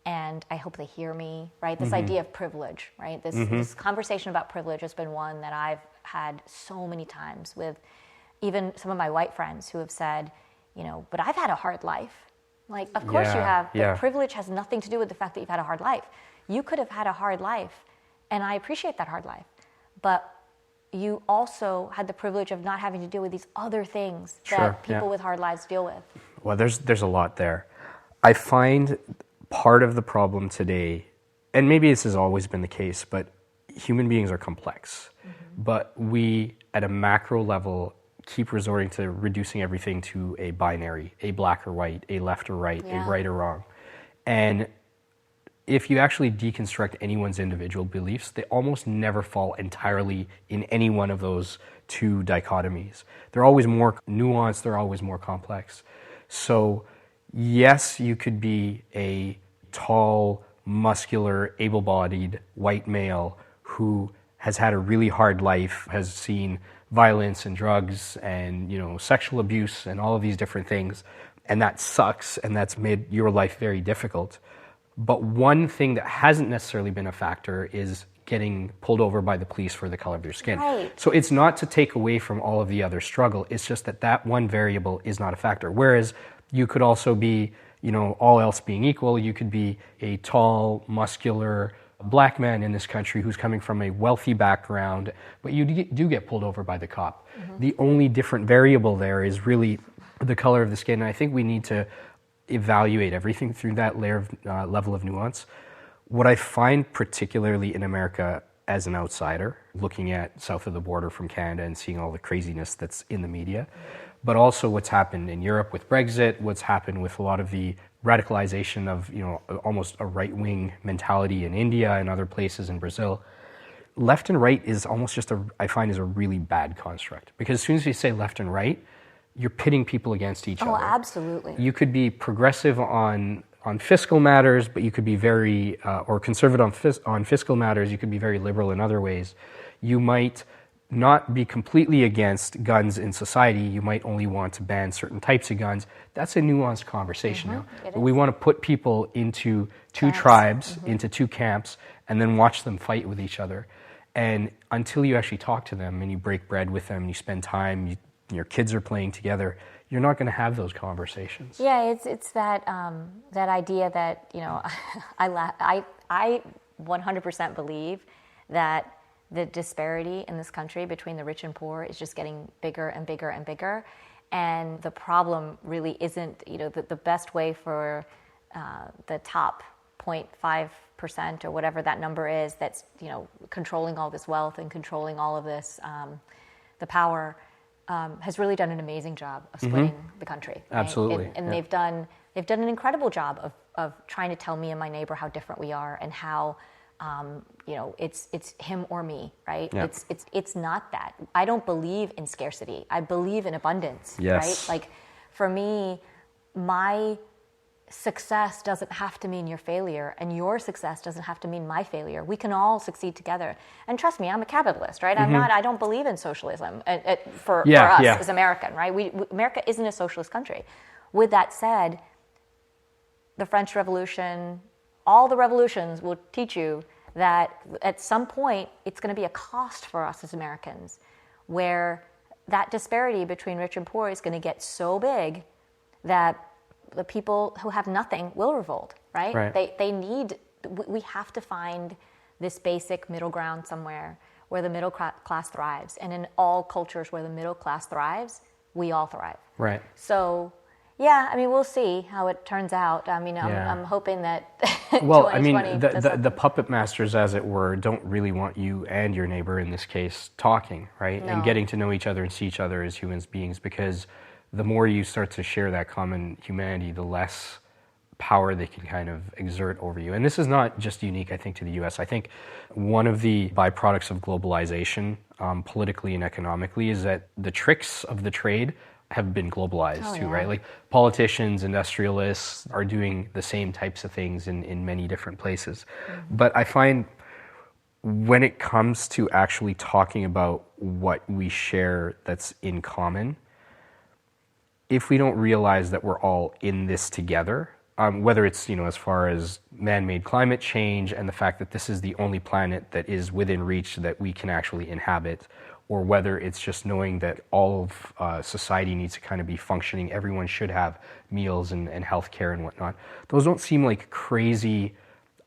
and I hope they hear me, right? This idea of privilege, right? This conversation about privilege has been one that I've had so many times with even some of my white friends who have said, but I've had a hard life. Like, of course you have, but privilege has nothing to do with the fact that you've had a hard life. You could have had a hard life, and I appreciate that hard life, but you also had the privilege of not having to deal with these other things that people with hard lives deal with. Well, there's a lot there. I find part of the problem today, and maybe this has always been the case, but human beings are complex. But we, at a macro level, keep resorting to reducing everything to a binary, a black or white, a left or right, a right or wrong. And if you actually deconstruct anyone's individual beliefs, they almost never fall entirely in any one of those two dichotomies. They're always more nuanced, they're always more complex. So yes, you could be a tall, muscular, able-bodied white male who has had a really hard life, has seen violence and drugs and sexual abuse and all of these different things, and that sucks, and that's made your life very difficult. But one thing that hasn't necessarily been a factor is getting pulled over by the police for the color of your skin. Right. So it's not to take away from all of the other struggle, it's just that one variable is not a factor. Whereas you could also be, all else being equal, you could be a tall, muscular, black man in this country who's coming from a wealthy background, but you do get pulled over by the cop. The only different variable there is really the color of the skin, and I think we need to evaluate everything through that level of nuance. What I find particularly in America as an outsider, looking at south of the border from Canada and seeing all the craziness that's in the media, but also what's happened in Europe with Brexit, what's happened with a lot of the radicalization of almost a right-wing mentality in India and other places in Brazil. Left and right is almost I find is a really bad construct, because as soon as you say left and right, you're pitting people against each other. Oh, absolutely. You could be progressive on fiscal matters, but you could be very, or conservative on fiscal matters, you could be very liberal in other ways. You might not be completely against guns in society, you might only want to ban certain types of guns. That's a nuanced conversation now. But we want to put people into two tribes, into two camps, and then watch them fight with each other. And until you actually talk to them and you break bread with them, and you spend time, your kids are playing together, you're not going to have those conversations. Yeah, it's that that idea that I 100% believe that the disparity in this country between the rich and poor is just getting bigger and bigger and bigger, and the problem really isn't the best way for the top 0.5% or whatever that number is that's controlling all this wealth and controlling all of this the power. Has really done an amazing job of splitting the country. Right? Absolutely. And they've done an incredible job of trying to tell me and my neighbor how different we are and how it's him or me, right? Yeah. It's not that. I don't believe in scarcity. I believe in abundance, Yes. right? Like for me, my success doesn't have to mean your failure, and your success doesn't have to mean my failure. We can all succeed together. And trust me, I'm a capitalist, right? I don't believe in socialism for us as American, right? America isn't a socialist country. With that said, the French Revolution, all the revolutions will teach you that at some point it's going to be a cost for us as Americans, where that disparity between rich and poor is going to get so big that the people who have nothing will revolt, right? We have to find this basic middle ground somewhere where the middle class thrives. And in all cultures where the middle class thrives, we all thrive. Right. So, yeah, I mean, we'll see how it turns out. I mean, I'm hoping that well, I mean, the puppet masters, as it were, don't really want you and your neighbor, in this case, talking, right? No. And getting to know each other and see each other as human beings, because the more you start to share that common humanity, the less power they can kind of exert over you. And this is not just unique, I think, to the U.S. I think one of the byproducts of globalization, politically and economically, is that the tricks of the trade have been globalized too, right? Like politicians, industrialists are doing the same types of things in many different places. Mm-hmm. But I find when it comes to actually talking about what we share that's in common, if we don't realize that we're all in this together, whether it's, as far as man-made climate change and the fact that this is the only planet that is within reach that we can actually inhabit, or whether it's just knowing that all of society needs to kind of be functioning, everyone should have meals and health care and whatnot. Those don't seem like crazy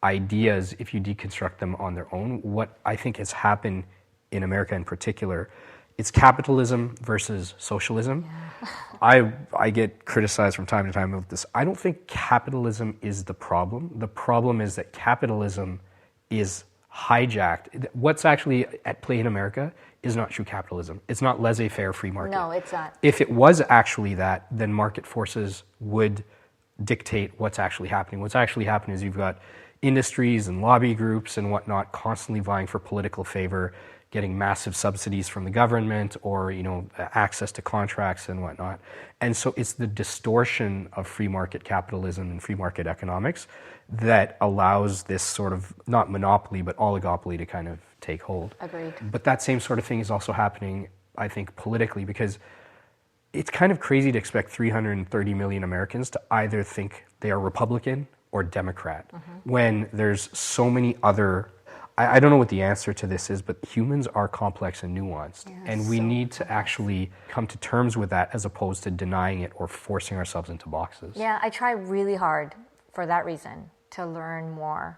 ideas if you deconstruct them on their own. What I think has happened in America in particular, it's capitalism versus socialism. Yeah. I get criticized from time to time about this. I don't think capitalism is the problem. The problem is that capitalism is hijacked. What's actually at play in America is not true capitalism. It's not laissez-faire free market. No, it's not. If it was actually that, then market forces would dictate what's actually happening. What's actually happening is you've got industries and lobby groups and whatnot constantly vying for political favor, getting massive subsidies from the government or, access to contracts and whatnot. And so it's the distortion of free market capitalism and free market economics that allows this sort of, not monopoly, but oligopoly to kind of take hold. Agreed. But that same sort of thing is also happening, I think, politically, because it's kind of crazy to expect 330 million Americans to either think they are Republican or Democrat when there's so many other... I don't know what the answer to this is, but humans are complex and nuanced, and we need to actually come to terms with that as opposed to denying it or forcing ourselves into boxes. Yeah, I try really hard for that reason to learn more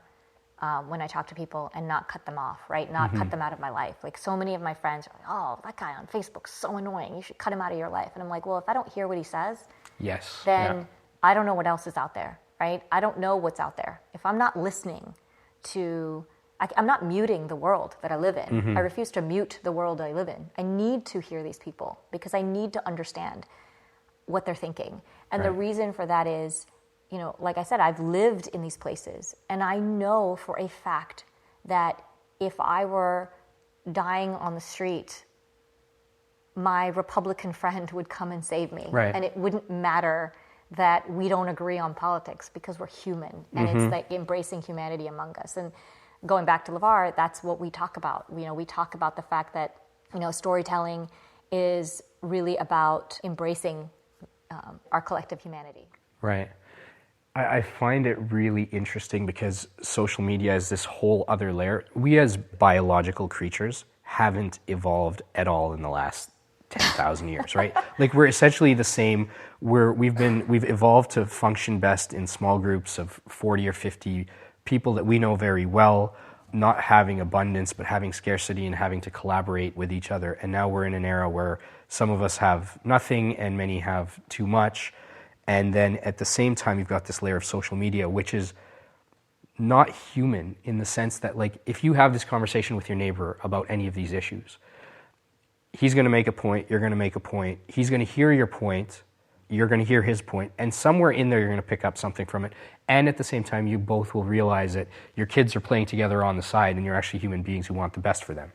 when I talk to people and not cut them off, right? Not cut them out of my life. Like so many of my friends are like, oh, that guy on Facebook's so annoying. You should cut him out of your life. And I'm like, well, if I don't hear what he says, then I don't know what else is out there, right? I don't know what's out there. If I'm not listening to... I'm not muting the world that I live in. I refuse to mute the world I live in. I need to hear these people because I need to understand what they're thinking. And the reason for that is, like I said, I've lived in these places. And I know for a fact that if I were dying on the street, my Republican friend would come and save me. Right. And it wouldn't matter that we don't agree on politics because we're human. And it's like embracing humanity among us. And going back to LeVar, that's what we talk about. We talk about the fact that, storytelling is really about embracing our collective humanity. Right. I find it really interesting because social media is this whole other layer. We as biological creatures haven't evolved at all in the last 10,000 years, right? Like we're essentially the same. We've evolved to function best in small groups of 40 or 50 people that we know very well, not having abundance, but having scarcity and having to collaborate with each other. And now we're in an era where some of us have nothing and many have too much. And then at the same time, you've got this layer of social media, which is not human in the sense that, like, if you have this conversation with your neighbor about any of these issues, he's going to make a point, you're going to make a point, he's going to hear your point, you're going to hear his point, and somewhere in there you're going to pick up something from it. And at the same time, you both will realize that your kids are playing together on the side and you're actually human beings who want the best for them.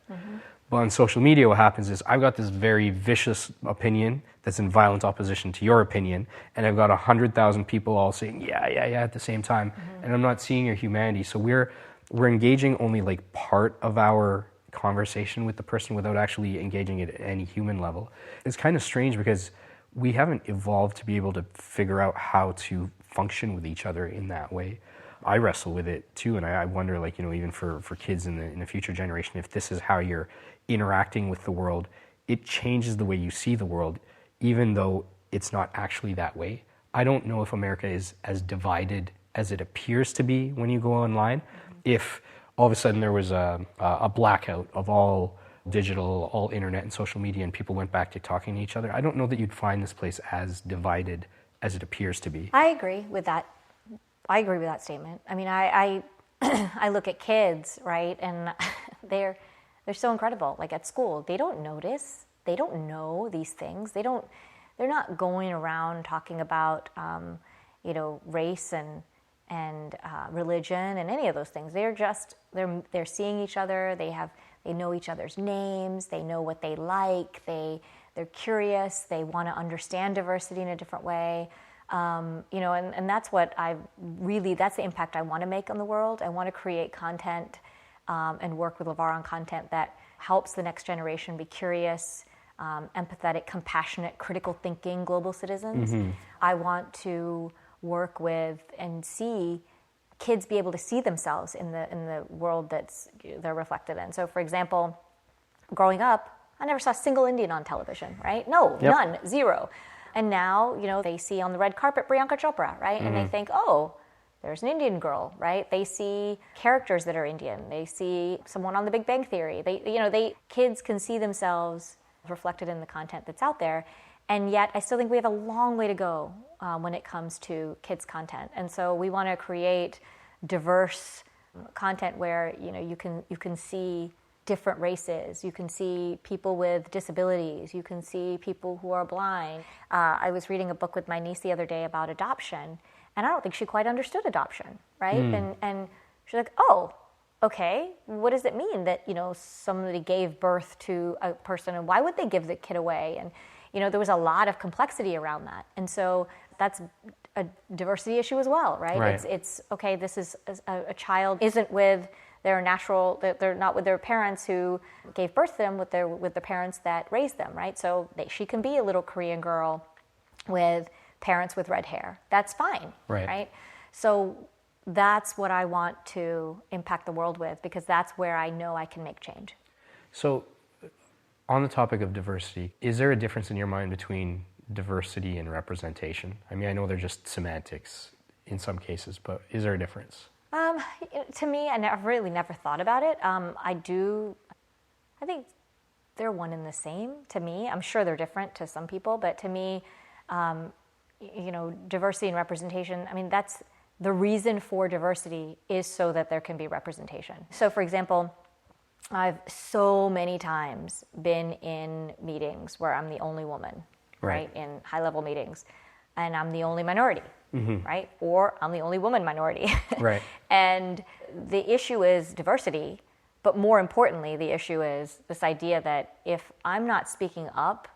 But on social media, what happens is I've got this very vicious opinion that's in violent opposition to your opinion, and I've got 100,000 people all saying, yeah, at the same time, and I'm not seeing your humanity. So we're engaging only like part of our conversation with the person without actually engaging at any human level. It's kind of strange because we haven't evolved to be able to figure out how to function with each other in that way. I wrestle with it too, and I wonder, like, even for kids in the future generation, if this is how you're interacting with the world, it changes the way you see the world, even though it's not actually that way. I don't know if America is as divided as it appears to be when you go online. If all of a sudden there was a blackout of all digital, all internet and social media, and people went back to talking to each other, I don't know that you'd find this place as divided as it appears to be. I agree with that. I agree with that statement. I mean, I look at kids, right, and they're so incredible. Like at school, they don't notice, they don't know these things. They're not going around talking about, race and religion and any of those things. They're seeing each other. They know each other's names. They know what they like. They're curious. They want to understand diversity in a different way. And that's what that's the impact I want to make on the world. I want to create content and work with LeVar on content that helps the next generation be curious, empathetic, compassionate, critical thinking global citizens. I want to work with and see kids be able to see themselves in the world they're reflected in. So, for example, growing up, I never saw a single Indian on television, right? No, none, zero. And now, they see on the red carpet Priyanka Chopra, right? And they think, oh, there's an Indian girl, right? They see characters that are Indian. They see someone on The Big Bang Theory. Kids can see themselves reflected in the content that's out there. And yet, I still think we have a long way to go when it comes to kids' content. And so we want to create diverse content where you can see different races. You can see people with disabilities. You can see people who are blind. I was reading a book with my niece the other day about adoption, and I don't think she quite understood adoption, right? And she's like, oh, okay, what does it mean that somebody gave birth to a person, and why would they give the kid away? And there was a lot of complexity around that. And so that's a diversity issue as well, right? It's okay, this is a child isn't with their natural, they're not with their parents who gave birth to them, with the parents that raised them, right? So she can be a little Korean girl with parents with red hair. That's fine, right? So that's what I want to impact the world with, because that's where I know I can make change. So on the topic of diversity, is there a difference in your mind between diversity and representation? I mean, I know they're just semantics in some cases, but is there a difference? To me, I've really never thought about it. I think they're one and the same to me. I'm sure they're different to some people, but to me, diversity and representation, I mean, that's the reason for diversity is so that there can be representation. So, for example, I've so many times been in meetings where I'm the only woman, right? In high-level meetings, and I'm the only minority, right? Or I'm the only woman minority. Right. And the issue is diversity, but more importantly, the issue is this idea that if I'm not speaking up,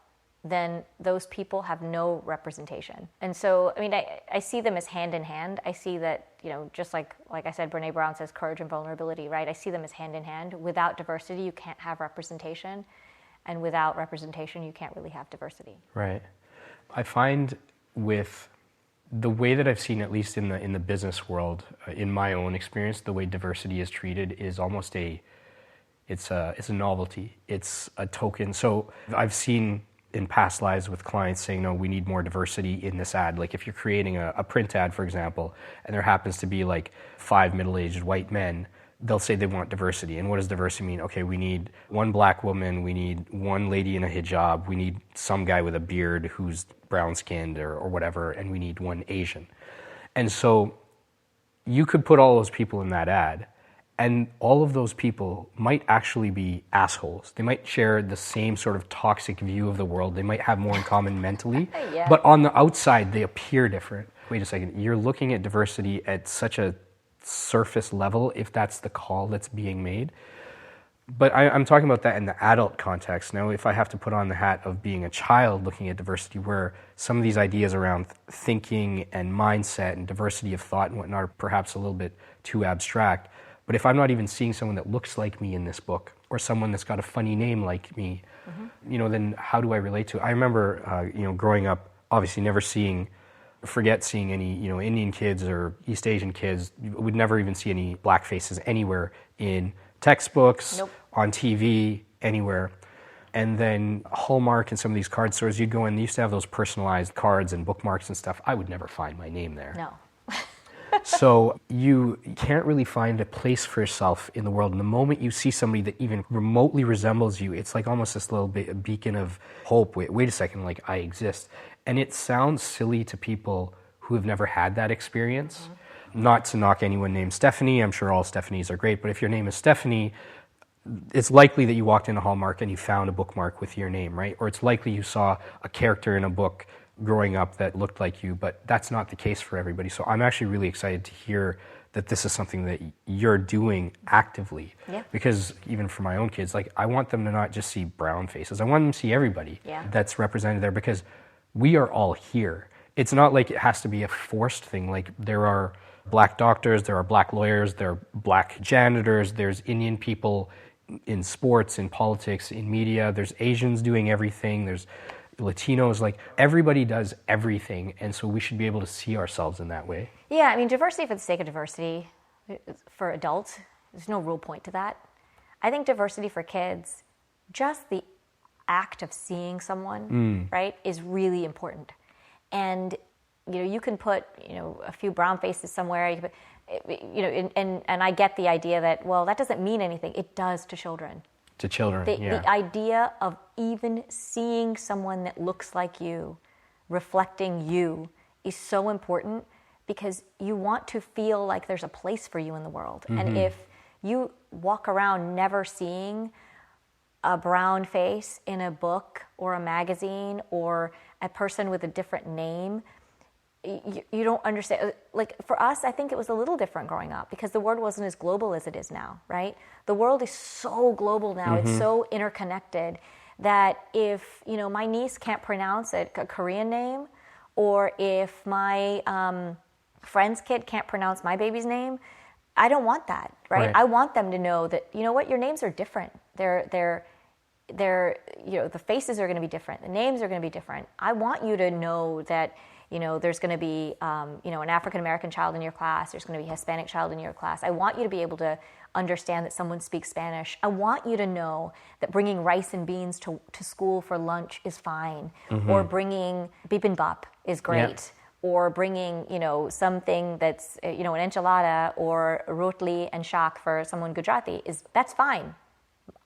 then those people have no representation. And so, I mean, I see them as hand in hand. I see that, just like I said, Brene Brown says courage and vulnerability, right? I see them as hand in hand. Without diversity, you can't have representation. And without representation, you can't really have diversity. Right. I find with the way that I've seen, at least in the business world, in my own experience, the way diversity is treated is almost it's a novelty. It's a token. So I've seen in past lives with clients saying, no, we need more diversity in this ad. Like if you're creating a print ad, for example, and there happens to be like 5 middle-aged white men, they'll say they want diversity. And what does diversity mean? Okay, we need 1 black woman, we need 1 lady in a hijab, we need some guy with a beard who's brown-skinned or whatever, and we need 1 Asian. And so you could put all those people in that ad, and all of those people might actually be assholes. They might share the same sort of toxic view of the world. They might have more in common mentally. Yeah. But on the outside, they appear different. Wait a second. You're looking at diversity at such a surface level, if that's the call that's being made. But I'm talking about that in the adult context. Now, if I have to put on the hat of being a child looking at diversity, where some of these ideas around thinking and mindset and diversity of thought and whatnot are perhaps a little bit too abstract. But if I'm not even seeing someone that looks like me in this book, or someone that's got a funny name like me, then how do I relate to it? I remember, growing up, obviously never seeing any, Indian kids or East Asian kids. Would never even see any black faces anywhere in textbooks, on TV, anywhere. And then Hallmark and some of these card stores, you'd go in, they used to have those personalized cards and bookmarks and stuff. I would never find my name there. No. So you can't really find a place for yourself in the world. And the moment you see somebody that even remotely resembles you, it's like almost this little bit, a beacon of hope. Wait a second, like I exist. And it sounds silly to people who have never had that experience. Not to knock anyone named Stephanie. I'm sure all Stephanies are great. But if your name is Stephanie, it's likely that you walked into Hallmark and you found a bookmark with your name, right? Or it's likely you saw a character in a book growing up that looked like you, but that's not the case for everybody. So I'm actually really excited to hear that this is something that you're doing actively. Yeah. Because even for my own kids, like I want them to not just see brown faces. I want them to see everybody that's represented there, because we are all here. It's not like it has to be a forced thing. Like there are black doctors, there are black lawyers, there are black janitors, there's Indian people in sports, in politics, in media, there's Asians doing everything, there's Latinos, like everybody does everything. And so we should be able to see ourselves in that way. Yeah, I mean, diversity for the sake of diversity for adults, there's no rule point to that. I think diversity for kids, just the act of seeing someone, right, is really important. And, you can put, a few brown faces somewhere, you can put, and I get the idea that, well, that doesn't mean anything. It does to children. To children, The idea of even seeing someone that looks like you, reflecting you, is so important because you want to feel like there's a place for you in the world. And if you walk around never seeing a brown face in a book or a magazine or a person with a different name, you don't understand. Like for us, I think it was a little different growing up because the world wasn't as global as it is now, right? The world is so global now. It's so interconnected that if, my niece can't pronounce a Korean name, or if my friend's kid can't pronounce my baby's name, I don't want that, right? I want them to know that, your names are different. They're the faces are going to be different. The names are going to be different. I want you to know that, there's going to be, an African-American child in your class. There's going to be a Hispanic child in your class. I want you to be able to understand that someone speaks Spanish. I want you to know that bringing rice and beans to school for lunch is fine, or bringing bibimbap is great, or bringing, something that's, an enchilada or rotli and shak for someone Gujarati that's fine.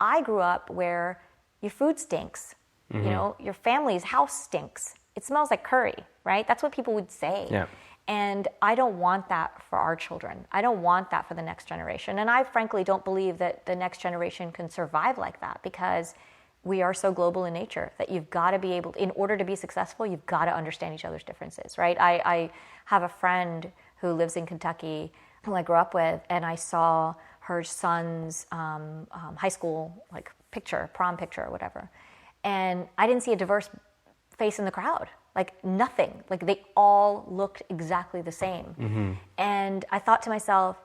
I grew up where your food stinks, your family's house stinks. It smells like curry, right? That's what people would say. Yeah. And I don't want that for our children. I don't want that for the next generation. And I frankly don't believe that the next generation can survive like that because we are so global in nature that you've got to be able, in order to be successful, you've got to understand each other's differences, right? I have a friend who lives in Kentucky who I grew up with, and I saw her son's high school picture, prom picture or whatever. And I didn't see a diverse face in the crowd, nothing. They all looked exactly the same. And I thought to myself,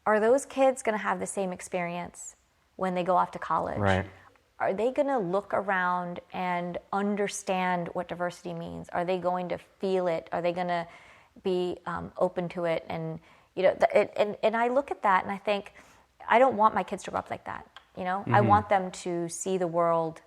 are those kids going to have the same experience when they go off to college? Right. Are they going to look around and understand what diversity means? Are they going to feel it? Are they going to be open to it? And and I look at that and I think, I don't want my kids to grow up like that. I want them to see the world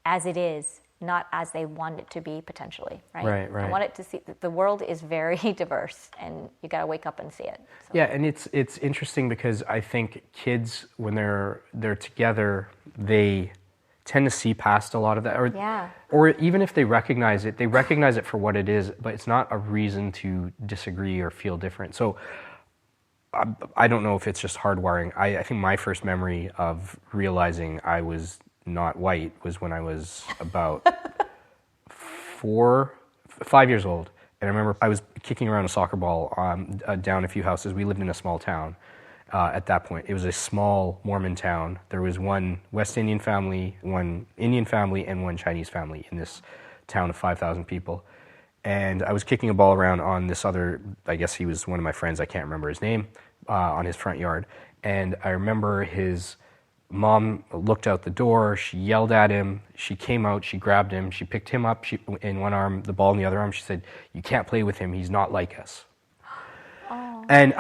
as it is, not as they want it to be potentially, right? Right. I want it to see that the world is very diverse, and you got to wake up and see it. So. Yeah, and it's interesting because I think kids, when they're together, they tend to see past a lot of that, or even if they recognize it for what it is, but it's not a reason to disagree or feel different. So I don't know if it's just hardwiring. I think my first memory of realizing I was not white was when I was about 5 years old. And I remember I was kicking around a soccer ball down a few houses. We lived in a small town at that point. It was a small Mormon town. There was one West Indian family, one Indian family, and one Chinese family in this town of 5,000 people. And I was kicking a ball around on this other, I guess he was one of my friends, I can't remember his name, on his front yard. And I remember his mom looked out the door, she yelled at him, she came out, she grabbed him, she picked him up in one arm, the ball in the other arm. She said, "You can't play with him, he's not like us." Oh. And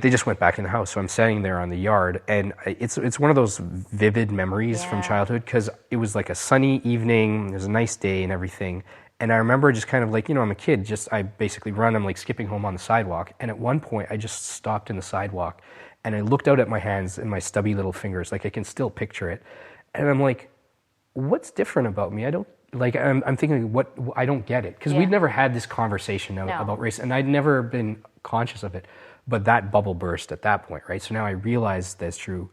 they just went back in the house. So I'm standing there on the yard, and it's one of those vivid memories from childhood, because it was like a sunny evening, it was a nice day and everything. And I remember just kind of I'm a kid, I basically run, I'm skipping home on the sidewalk. And at one point I just stopped in the sidewalk and I looked out at my hands and my stubby little fingers, I can still picture it. And I'm like, what's different about me? I don't, I'm thinking, I don't get it. Because we'd never had this conversation about race, and I'd never been conscious of it. But that bubble burst at that point, right? So now I realize that's true.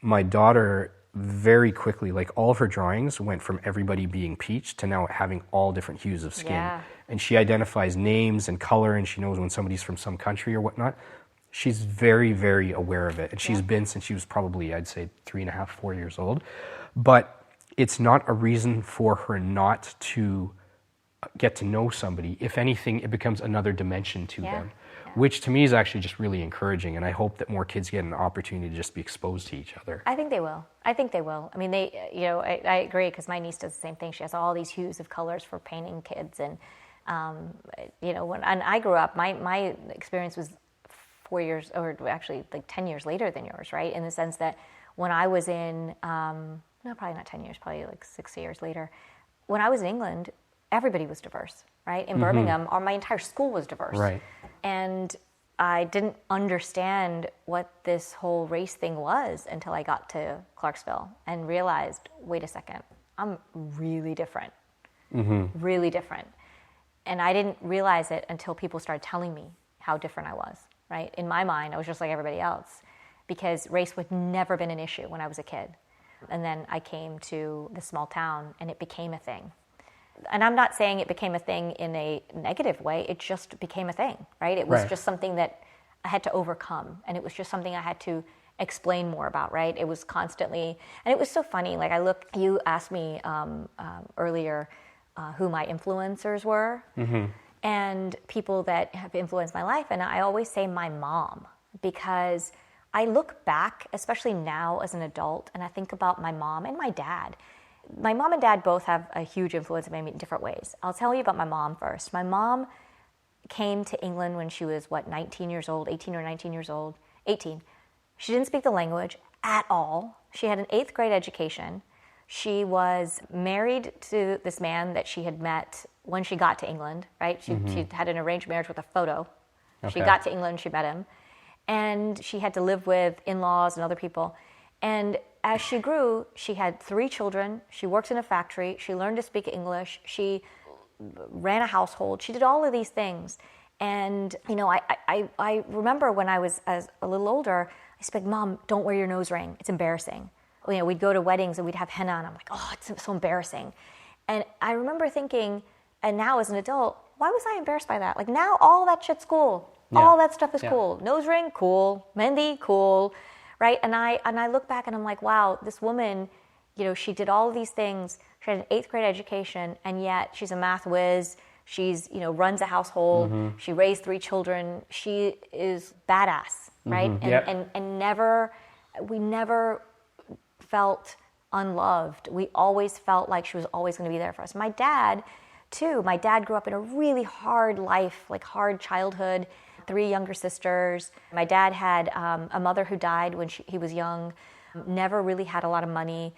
My daughter, very quickly, all of her drawings went from everybody being peach to now having all different hues of skin. Yeah. And she identifies names and color, and she knows when somebody's from some country or whatnot. She's very, very aware of it. And she's been since she was probably, I'd say, 3.5, 4 years old. But it's not a reason for her not to get to know somebody. If anything, it becomes another dimension to them, Yeah. which to me is actually just really encouraging. And I hope that more kids get an opportunity to just be exposed to each other. I think they will. I mean, I agree, because my niece does the same thing. She has all these hues of colors for painting kids. And, when I grew up, my experience was 4 years, or actually like 10 years later than yours, right? In the sense that when I was in, no, probably not 10 years, probably like 6 years later, when I was in England, everybody was diverse, right? In Birmingham, my entire school was diverse. Right. And I didn't understand what this whole race thing was until I got to Clarksville and realized, wait a second, I'm really different. Really different. And I didn't realize it until people started telling me how different I was, right? In my mind, I was just like everybody else, because race had never been an issue when I was a kid. And then I came to the small town and it became a thing. And I'm not saying it became a thing in a negative way. It just became a thing, right? It was just something that I had to overcome. And it was just something I had to explain more about, right? It was constantly, and it was so funny. Like you asked me earlier who my influencers were and people that have influenced my life. And I always say my mom, because I look back, especially now as an adult, and I think about my mom and my dad. My mom and dad both have a huge influence on me in different ways. I'll tell you about my mom first. My mom came to England when she was, 19 years old, 18 or 19 years old, 18. She didn't speak the language at all. She had an 8th grade education. She was married to this man that she had met when she got to England, right? She had an arranged marriage with a photo. Okay. She got to England, she met him. And she had to live with in-laws and other people. And as she grew, she had 3 children. She worked in a factory. She learned to speak English. She ran a household. She did all of these things. And, I remember when I was a little older, I said, Mom, don't wear your nose ring. It's embarrassing. We'd go to weddings and we'd have henna, and I'm like, oh, it's so embarrassing. And I remember thinking, and now as an adult, why was I embarrassed by that? Like, now all that shit's cool. Yeah. All that stuff is cool. Nose ring, cool. Mehndi, cool. Right? And I look back and I'm like, wow, this woman, she did all of these things. She had an 8th grade education, and yet she's a math whiz. She's, runs a household. She raised 3 children. She is badass, right? And we never felt unloved. We always felt like she was always going to be there for us. My dad, too. My dad grew up in a really hard life, like hard childhood. 3 younger sisters. My dad had a mother who died when he was young, never really had a lot of money,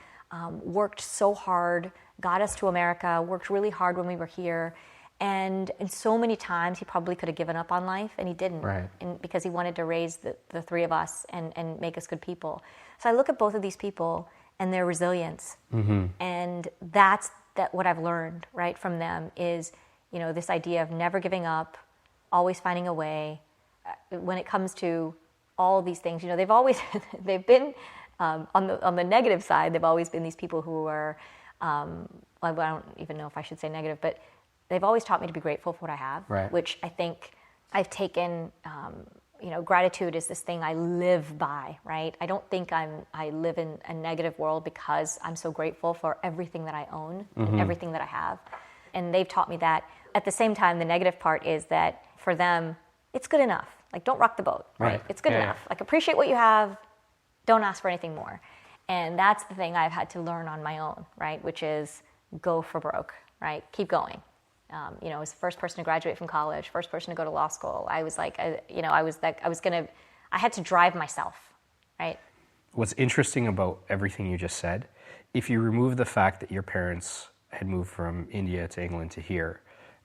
worked so hard, got us to America, worked really hard when we were here. And so many times he probably could have given up on life, and he didn't. Right. Because he wanted to raise the 3 of us and make us good people. So I look at both of these people and their resilience. And that's what I've learned, right, from them is, this idea of never giving up, always finding a way. When it comes to all these things, they've been on the negative side. They've always been these people who are, I don't even know if I should say negative, but they've always taught me to be grateful for what I have, right. Which I think I've taken. Gratitude is this thing I live by, right? I don't think I live in a negative world because I'm so grateful for everything that I own and everything that I have, and they've taught me that. At the same time, the negative part is that for them, it's good enough. Like, don't rock the boat, right? It's good enough. Like, appreciate what you have. Don't ask for anything more. And that's the thing I've had to learn on my own, right? Which is go for broke, right? Keep going. I was the first person to graduate from college, first person to go to law school. I was like, I had to drive myself, right? What's interesting about everything you just said, if you remove the fact that your parents had moved from India to England to here,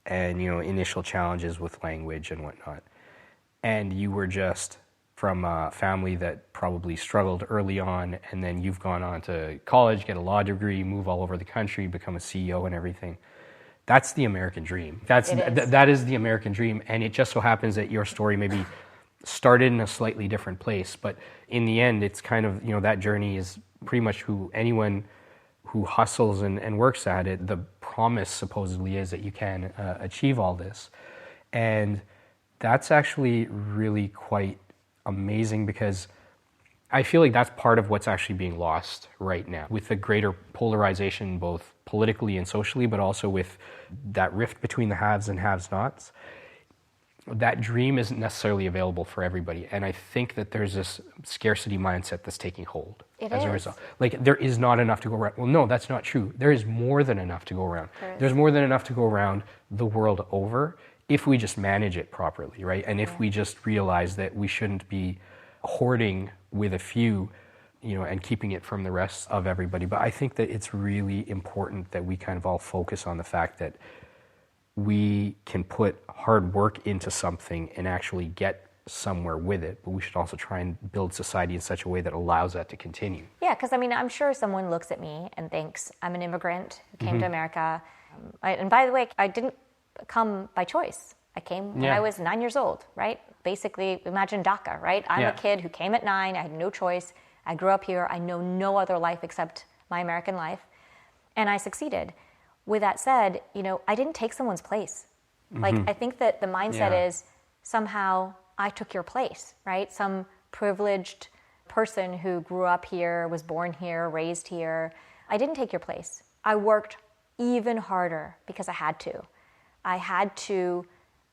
and, initial challenges with language and whatnot, and you were just from a family that probably struggled early on, and then you've gone on to college, get a law degree, move all over the country, become a CEO and everything. That's the American dream. That is the American dream, and it just so happens that your story maybe started in a slightly different place, but in the end, it's kind of, that journey is pretty much anyone who hustles and works at it, the promise supposedly is that you can achieve all this. And that's actually really quite amazing, because I feel like that's part of what's actually being lost right now with the greater polarization, both politically and socially, but also with that rift between the haves and have-nots, that dream isn't necessarily available for everybody. And I think that there's this scarcity mindset that's taking hold as a result. Like, there is not enough to go around. Well, no, that's not true. There is more than enough to go around. There's more than enough to go around the world over if we just manage it properly, right? And if we just realize that we shouldn't be hoarding with a few, and keeping it from the rest of everybody. But I think that it's really important that we kind of all focus on the fact that we can put hard work into something and actually get somewhere with it, but we should also try and build society in such a way that allows that to continue. Yeah, because I'm sure someone looks at me and thinks I'm an immigrant who came to America. And by the way, I didn't come by choice. I came when I was 9 years old, right? Basically, imagine DACA, right? I'm a kid who came at 9. I had no choice. I grew up here. I know no other life except my American life. And I succeeded. With that said, I didn't take someone's place. Like, I think that the mindset is somehow I took your place, right? Some privileged person who grew up here, was born here, raised here. I didn't take your place. I worked even harder because I had to. I had to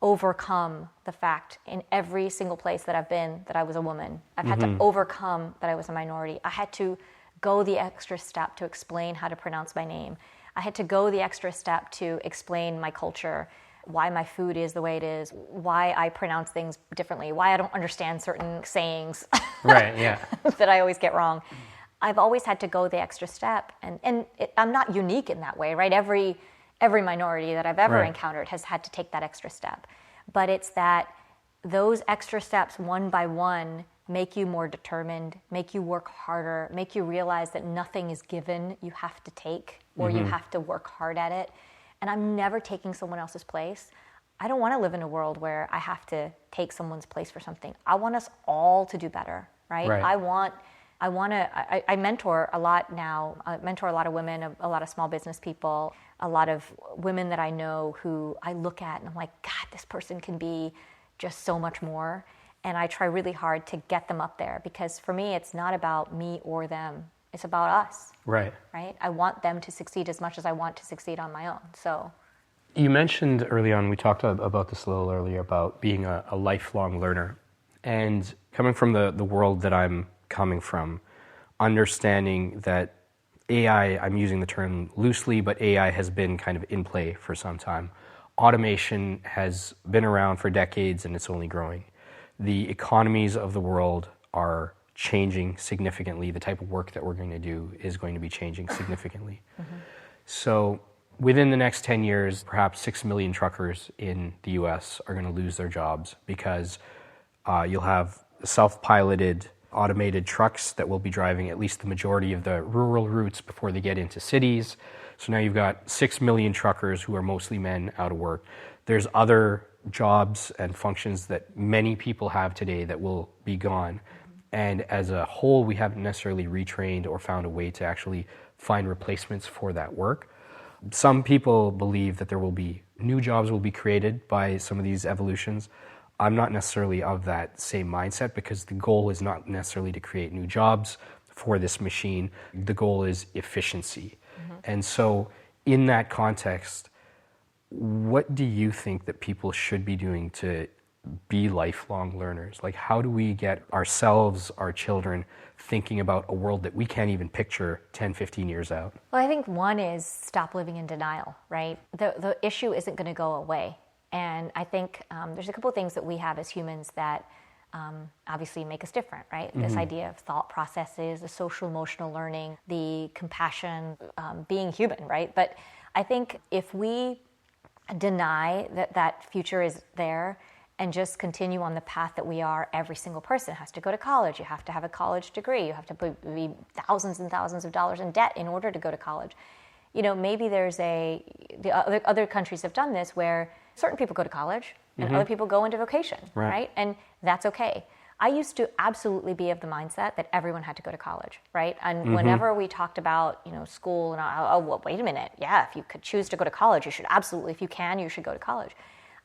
overcome the fact in every single place that I've been that I was a woman. I've had to overcome that I was a minority. I had to go the extra step to explain how to pronounce my name. I had to go the extra step to explain my culture, why my food is the way it is, why I pronounce things differently, why I don't understand certain sayings that I always get wrong. I've always had to go the extra step, and I'm not unique in that way, right? Every minority that I've ever encountered has had to take that extra step. But it's that those extra steps, one by one, make you more determined, make you work harder, make you realize that nothing is given, you have to take, or you have to work hard at it. And I'm never taking someone else's place. I don't want to live in a world where I have to take someone's place for something. I want us all to do better, right? I mentor a lot now. I mentor a lot of women, a lot of small business people, a lot of women that I know who I look at and I'm like, God, this person can be just so much more. And I try really hard to get them up there because for me, it's not about me or them. It's about us. Right. I want them to succeed as much as I want to succeed on my own. So, you mentioned early on, we talked about this a little earlier, about being a lifelong learner. And coming from the world that I'm coming from, understanding that AI, I'm using the term loosely, but AI has been kind of in play for some time. Automation has been around for decades and it's only growing. The economies of the world are changing significantly. The type of work that we're going to do is going to be changing significantly. So within the next 10 years, perhaps 6 million truckers in the US are going to lose their jobs because you'll have self-piloted automated trucks that will be driving at least the majority of the rural routes before they get into cities. So now you've got 6 million truckers who are mostly men out of work. There's other jobs and functions that many people have today that will be gone. And as a whole, we haven't necessarily retrained or found a way to actually find replacements for that work. Some people believe that there will be new jobs will be created by some of these evolutions. I'm not necessarily of that same mindset because the goal is not necessarily to create new jobs for this machine. The goal is efficiency. And so in that context, what do you think that people should be doing to be lifelong learners? Like, how do we get ourselves, our children, thinking about a world that we can't even picture 10, 15 years out? Well, I think one is stop living in denial, right? The issue isn't going to go away. And I think there's a couple of things that we have as humans that obviously make us different, right? This idea of thought processes, the social emotional learning, the compassion, being human, right? But I think if we deny that future is there and just continue on the path that we are, every single person has to go to college. You have to have a college degree. You have to be thousands and thousands of dollars in debt in order to go to college. Maybe there's the other countries have done this where certain people go to college and other people go into vocation, right? And that's okay. I used to absolutely be of the mindset that everyone had to go to college, right? And whenever we talked about, school and, well, wait a minute. Yeah, if you could choose to go to college, you should absolutely, if you can, you should go to college.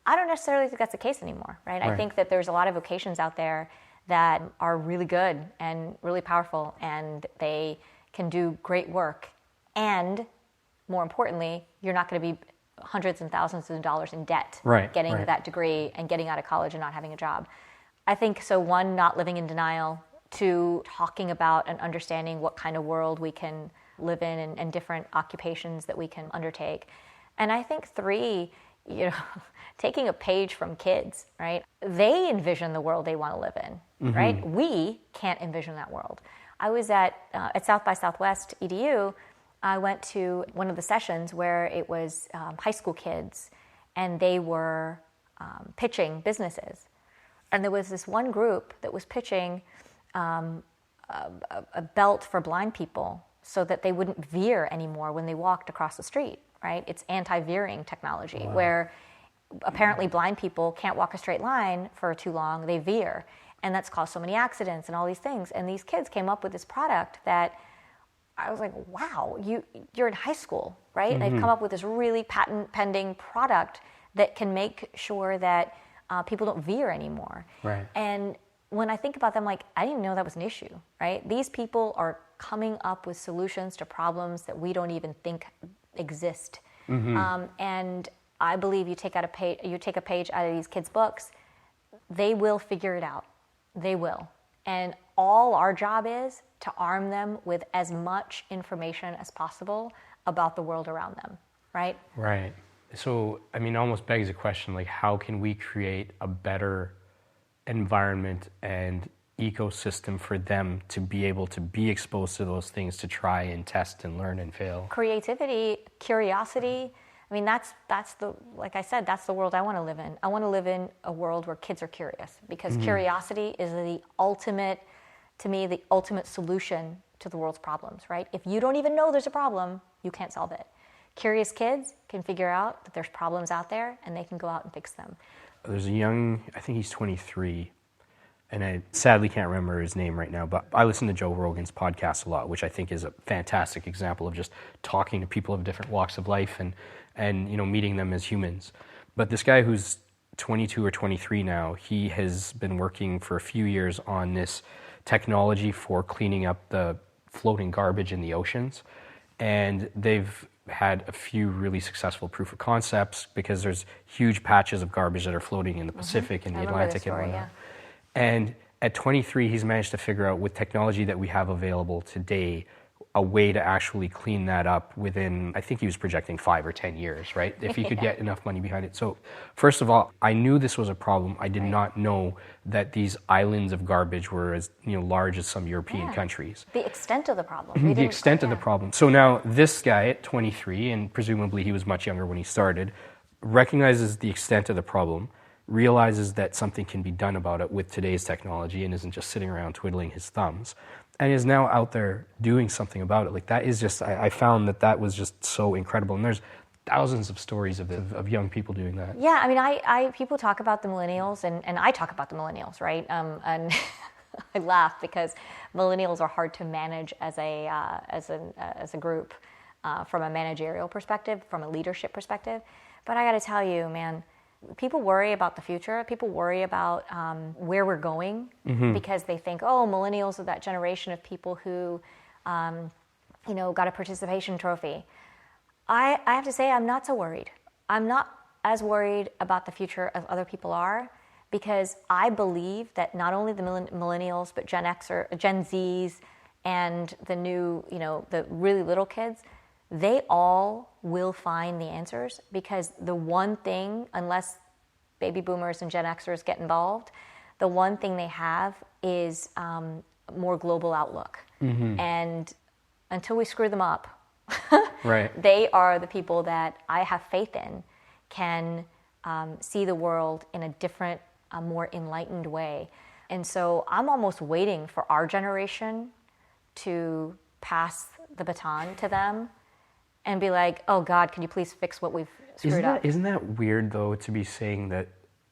I don't necessarily think that's the case anymore, right? I think that there's a lot of vocations out there that are really good and really powerful and they can do great work and more importantly, you're not going to be hundreds and thousands of dollars in debt getting that degree and getting out of college and not having a job. I think so, one, not living in denial, two, talking about and understanding what kind of world we can live in and different occupations that we can undertake. And I think three, taking a page from kids, right? They envision the world they want to live in, right? We can't envision that world. I was at South by Southwest EDU. I went to one of the sessions where it was high school kids, and they were pitching businesses. And there was this one group that was pitching a belt for blind people so that they wouldn't veer anymore when they walked across the street, right? It's anti-veering technology, where apparently blind people can't walk a straight line for too long, they veer. And that's caused so many accidents and all these things. And these kids came up with this product that I was like, wow, you're in high school, right? And they've come up with this really patent-pending product that can make sure that people don't veer anymore. Right. And when I think about them, like, I didn't know that was an issue, right? These people are coming up with solutions to problems that we don't even think exist. And I believe you take a page out of these kids' books, they will figure it out. They will. And all our job is to arm them with as much information as possible about the world around them, right? Right. So, I mean, it almost begs a question, like, how can we create a better environment and ecosystem for them to be able to be exposed to those things, to try and test and learn and fail? Creativity, curiosity. I mean, that's like I said, that's the world I want to live in. I want to live in a world where kids are curious, because curiosity is the ultimate solution to the world's problems, right? If you don't even know there's a problem, you can't solve it. Curious kids can figure out that there's problems out there and they can go out and fix them. There's I think he's 23, and I sadly can't remember his name right now, but I listen to Joe Rogan's podcast a lot, which I think is a fantastic example of just talking to people of different walks of life and meeting them as humans. But this guy who's 22 or 23 now, he has been working for a few years on this technology for cleaning up the floating garbage in the oceans. And they've had a few really successful proof of concepts, because there's huge patches of garbage that are floating in the Pacific and the Atlantic and whatnot. And at 23, he's managed to figure out, with technology that we have available today, a way to actually clean that up within, I think he was projecting 5 or 10 years, right? If he could get enough money behind it. So first of all, I knew this was a problem. I did not know that these islands of garbage were as large as some European countries. The extent of the problem. The extent of the problem. So now this guy at 23, and presumably he was much younger when he started, recognizes the extent of the problem, realizes that something can be done about it with today's technology, and isn't just sitting around twiddling his thumbs, and is now out there doing something about it. Like, that is just, I found that was just so incredible. And there's thousands of stories of young people doing that. Yeah, I mean, people talk about the millennials, and I talk about the millennials, right? And I laugh because millennials are hard to manage as a group from a managerial perspective, from a leadership perspective. But I got to tell you, man, people worry about the future. People worry about where we're going because they think, oh, millennials are that generation of people who, got a participation trophy. I have to say, I'm not so worried. I'm not as worried about the future as other people are, because I believe that not only the millennials, but Gen Zs and the new, the really little kids, they all will find the answers, because the one thing, unless baby boomers and Gen Xers get involved, the one thing they have is more global outlook. And until we screw them up, they are the people that I have faith in can see the world in a different, more enlightened way. And so I'm almost waiting for our generation to pass the baton to them and be like, oh God, can you please fix what we've screwed up? Isn't that weird, though, to be saying that?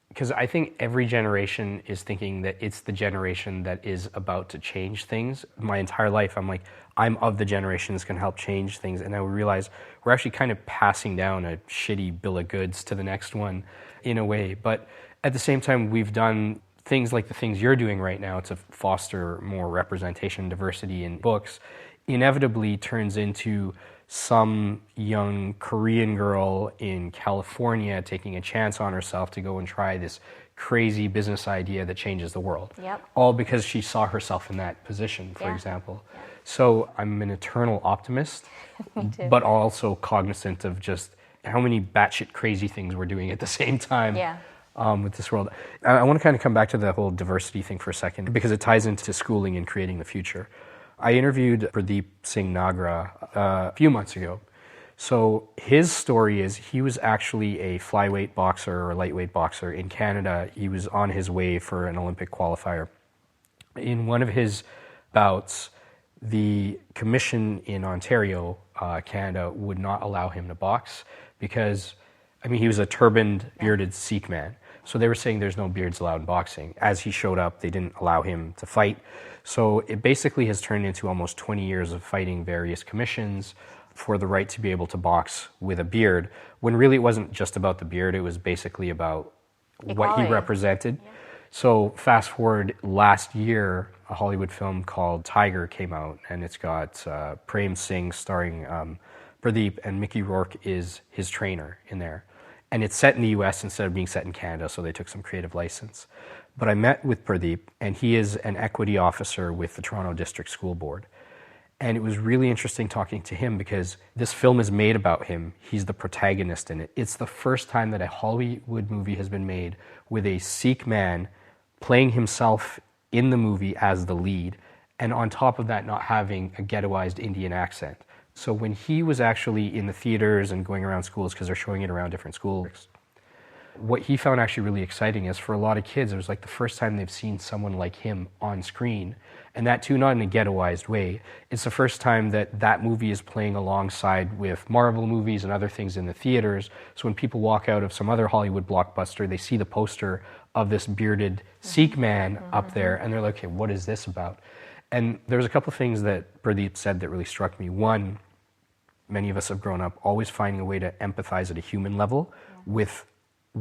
Because I think every generation is thinking that it's the generation that is about to change things. My entire life, I'm like, I'm of the generation that's going to help change things. And I realize we're actually kind of passing down a shitty bill of goods to the next one in a way. But at the same time, we've done things like the things you're doing right now to foster more representation and diversity in books, inevitably turns into some young Korean girl in California taking a chance on herself to go and try this crazy business idea that changes the world. Yep. All because she saw herself in that position, for example. Yeah. So I'm an eternal optimist, Me too. but also cognizant of just how many batshit crazy things we're doing at the same time. Yeah. With this world. I want to kind of come back to the whole diversity thing for a second because it ties into schooling and creating the future. I interviewed Pradeep Singh Nagra a few months ago. So his story is he was actually a flyweight boxer or lightweight boxer in Canada. He was on his way for an Olympic qualifier. In one of his bouts, the commission in Ontario, Canada, would not allow him to box because, he was a turbaned, bearded Sikh man. So they were saying there's no beards allowed in boxing. As he showed up, they didn't allow him to fight. So it basically has turned into almost 20 years of fighting various commissions for the right to be able to box with a beard, when really it wasn't just about the beard, it was basically about equality, what he represented. Yeah. So fast forward last year, a Hollywood film called Tiger came out, and it's got Prem Singh starring Pradeep, and Mickey Rourke is his trainer in there. And it's set in the US instead of being set in Canada, so they took some creative license. But I met with Pradeep, and he is an equity officer with the Toronto District School Board. And it was really interesting talking to him because this film is made about him. He's the protagonist in it. It's the first time that a Hollywood movie has been made with a Sikh man playing himself in the movie as the lead, and on top of that, not having a ghettoized Indian accent. So when he was actually in the theaters and going around schools, because they're showing it around different schools, what he found actually really exciting is for a lot of kids, it was like the first time they've seen someone like him on screen. And that too, not in a ghettoized way. It's the first time that that movie is playing alongside with Marvel movies and other things in the theaters. So when people walk out of some other Hollywood blockbuster, they see the poster of this bearded Sikh man up there, and they're like, okay, what is this about? And there's a couple of things that Pradeep said that really struck me. One, many of us have grown up always finding a way to empathize at a human level with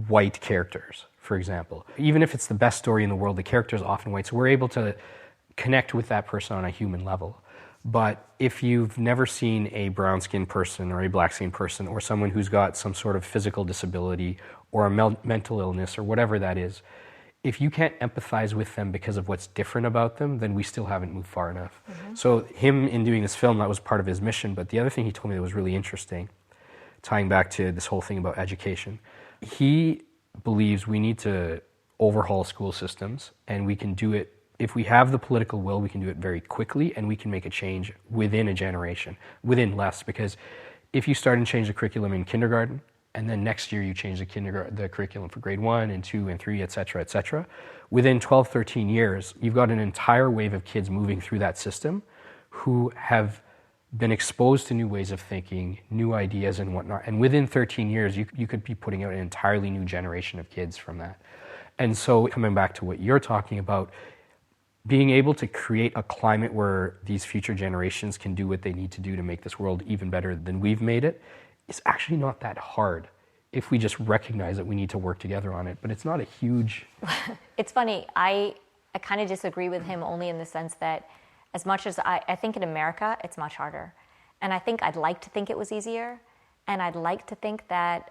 white characters, for example. Even if it's the best story in the world, the character is often white, so we're able to connect with that person on a human level. But if you've never seen a brown-skinned person or a black-skinned person or someone who's got some sort of physical disability or a mental illness or whatever that is, if you can't empathize with them because of what's different about them, then we still haven't moved far enough. So him, in doing this film, that was part of his mission. But the other thing he told me that was really interesting, tying back to this whole thing about education, he believes we need to overhaul school systems, and we can do it. If we have the political will, we can do it very quickly, and we can make a change within a generation, within less. Because if you start and change the curriculum in kindergarten, and then next year you change the curriculum for grade 1 and 2 and 3, et cetera, within 12, 13 years, you've got an entire wave of kids moving through that system who have been exposed to new ways of thinking, new ideas and whatnot. And within 13 years, you could be putting out an entirely new generation of kids from that. And so coming back to what you're talking about, being able to create a climate where these future generations can do what they need to do to make this world even better than we've made it is actually not that hard if we just recognize that we need to work together on it. But it's not a huge... It's funny. I kind of disagree with him only in the sense that as much as I think in America, it's much harder. And I think I'd like to think it was easier. And I'd like to think that,